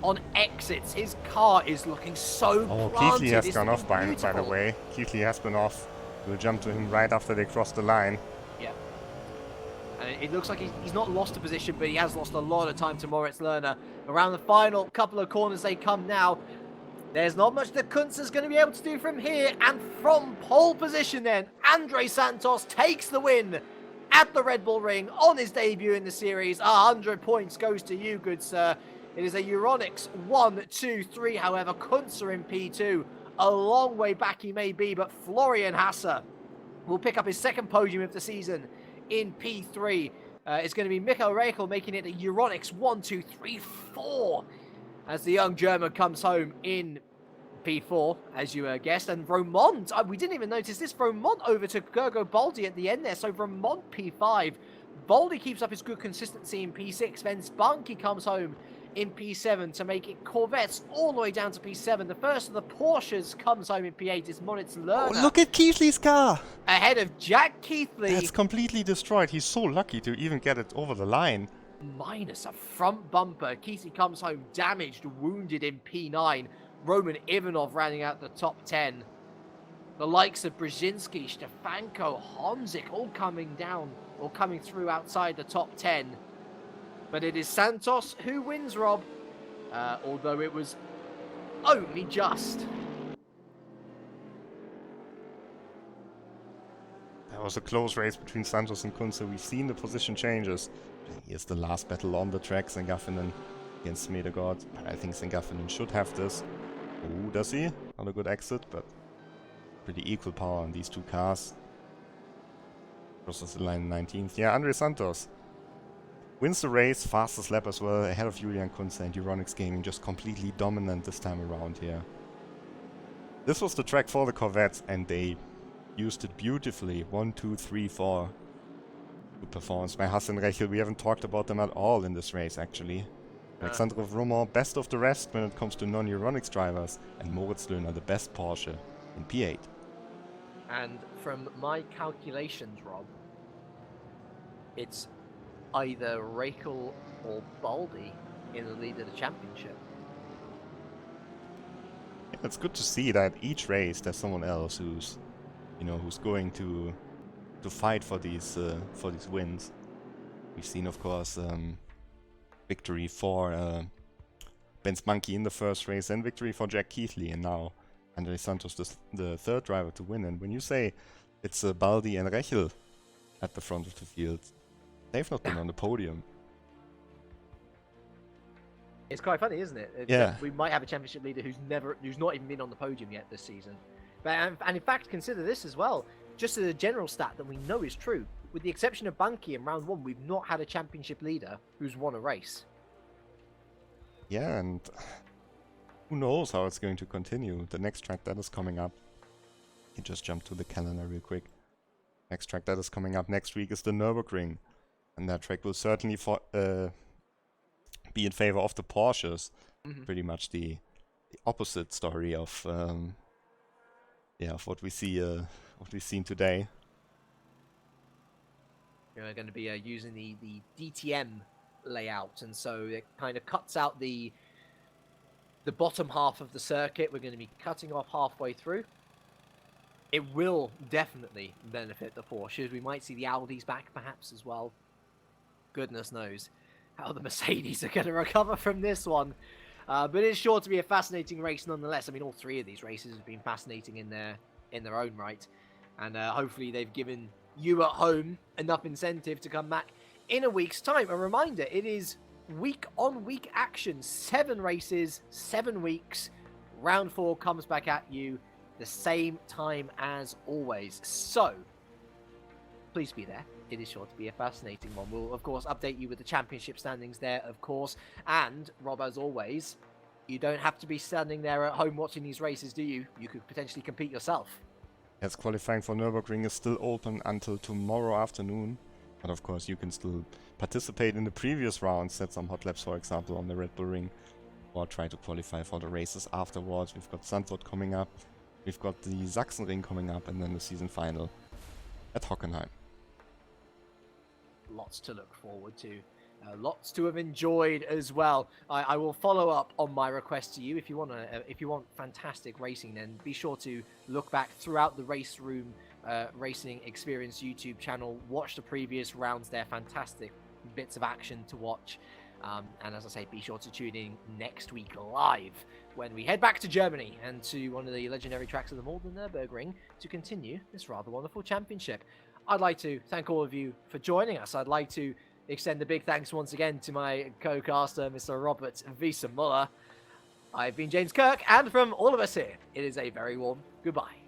on exits. His car is looking so planted. Keithley has gone off by the way. Keithley has been off. We'll jump to him right after they cross the line. Yeah. And it looks like he's not lost a position, but he has lost a lot of time to Moritz Lerner. Around the final couple of corners they come now. There's not much that Kunze's going to be able to do from here. And from pole position then, Andre Santos takes the win at the Red Bull Ring on his debut in the series. 100 points goes to you, good sir. It is a Euronics 1, 2, 3, however. Kunze in P2. A long way back he may be, but Florian Hasse will pick up his 2nd podium of the season in P3. It's going to be Michael Reichel making it a Euronics 1, 2, 3, 4. As the young German comes home in P4, as you guessed. And Romont, we didn't even notice this. Romont over to Gergo Baldi at the end there. So Romont P5. Baldi keeps up his good consistency in P6. Then Spunky comes home in P7 to make it Corvettes all the way down to P7. The first of the Porsches comes home in P8. It's Moritz Lerner. Oh, look at Keithley's car! Ahead of Jack Keithley. That's completely destroyed. He's so lucky to even get it over the line. Minus a front bumper. Keithley comes home damaged, wounded in P9. Roman Ivanov rounding out the top 10. The likes of Brzezinski, Stefanko, Honzik all coming down, or coming through outside the top 10. But it is Santos who wins, Rob. Although it was only just. That was a close race between Santos and Kunze. We've seen the position changes. Here's the last battle on the track, Sengaffinen against Smedegård. I think Sengaffinen should have this. Oh, does he? Not a good exit, but pretty equal power on these 2 cars. Crosses the line 19th. Yeah, Andre Santos wins the race, fastest lap as well, ahead of Julian Kunze, and Euronics Gaming just completely dominant this time around here. This was the track for the Corvettes, and they used it beautifully. 1, 2, 3, 4. Good performance by Hasse and Reichel. We haven't talked about them at all in this race, actually. Alexandre Vromont, best of the rest when it comes to non-Euronics drivers, and Moritz Lerner, the best Porsche in P8. And from my calculations, Rob, it's either Reichel or Baldi in the lead of the championship. Yeah, it's good to see that each race there's someone else who's, who's going to fight for these wins. We've seen, of course, victory for Ben Spunky in the first race, and victory for Jack Keithley, and now Andre Santos, the 3rd driver to win. And when you say it's Baldi and Reichel at the front of the field, they've not been on the podium. It's quite funny, isn't it? Yeah. We might have a championship leader who's not even been on the podium yet this season. But and in fact, consider this as well. Just as a general stat that we know is true, with the exception of Bunky in round 1, we've not had a championship leader who's won a race. Yeah, and who knows how it's going to continue. The next track that is coming up, you just jump to the calendar real quick. Next track that is coming up next week is the Nürburgring, and that track will certainly be in favor of the Porsches. Pretty much the opposite story of of what we've seen today. We're going to be using the DTM layout, and so it kind of cuts out the bottom half of the circuit. We're going to be cutting off halfway through. It will definitely benefit the Porsches. We might see the Audis back perhaps as well. Goodness knows how the Mercedes are going to recover from this one. But it's sure to be a fascinating race nonetheless. I mean, all three of these races have been fascinating in their own right. And hopefully they've given you at home enough incentive to come back in a week's time. A reminder, it is week-on-week action. 7 races, 7 weeks. Round 4 comes back at you the same time as always. So, please be there. It is sure to be a fascinating one. We'll, of course, update you with the championship standings there, of course. And, Rob, as always, you don't have to be standing there at home watching these races, do you? You could potentially compete yourself. Yes, qualifying for Nürburgring is still open until tomorrow afternoon. But of course, you can still participate in the previous rounds, set some hot laps, for example, on the Red Bull Ring, or try to qualify for the races afterwards. We've got Zandvoort coming up, we've got the Sachsenring coming up, and then the season final at Hockenheim. Lots to look forward to. Lots to have enjoyed as well. I will follow up on my request to you. If you want fantastic racing, then be sure to look back throughout the RaceRoom Racing Experience YouTube channel. Watch the previous rounds. They're fantastic bits of action to watch. And as I say, be sure to tune in next week live when we head back to Germany and to one of the legendary tracks of them all, the Nürburgring, to continue this rather wonderful championship. I'd like to thank all of you for joining us. I'd like to extend a big thanks once again to my co-caster, Mr. Robert Wiesenmüller. I've been James Kirk, and from all of us here, it is a very warm goodbye.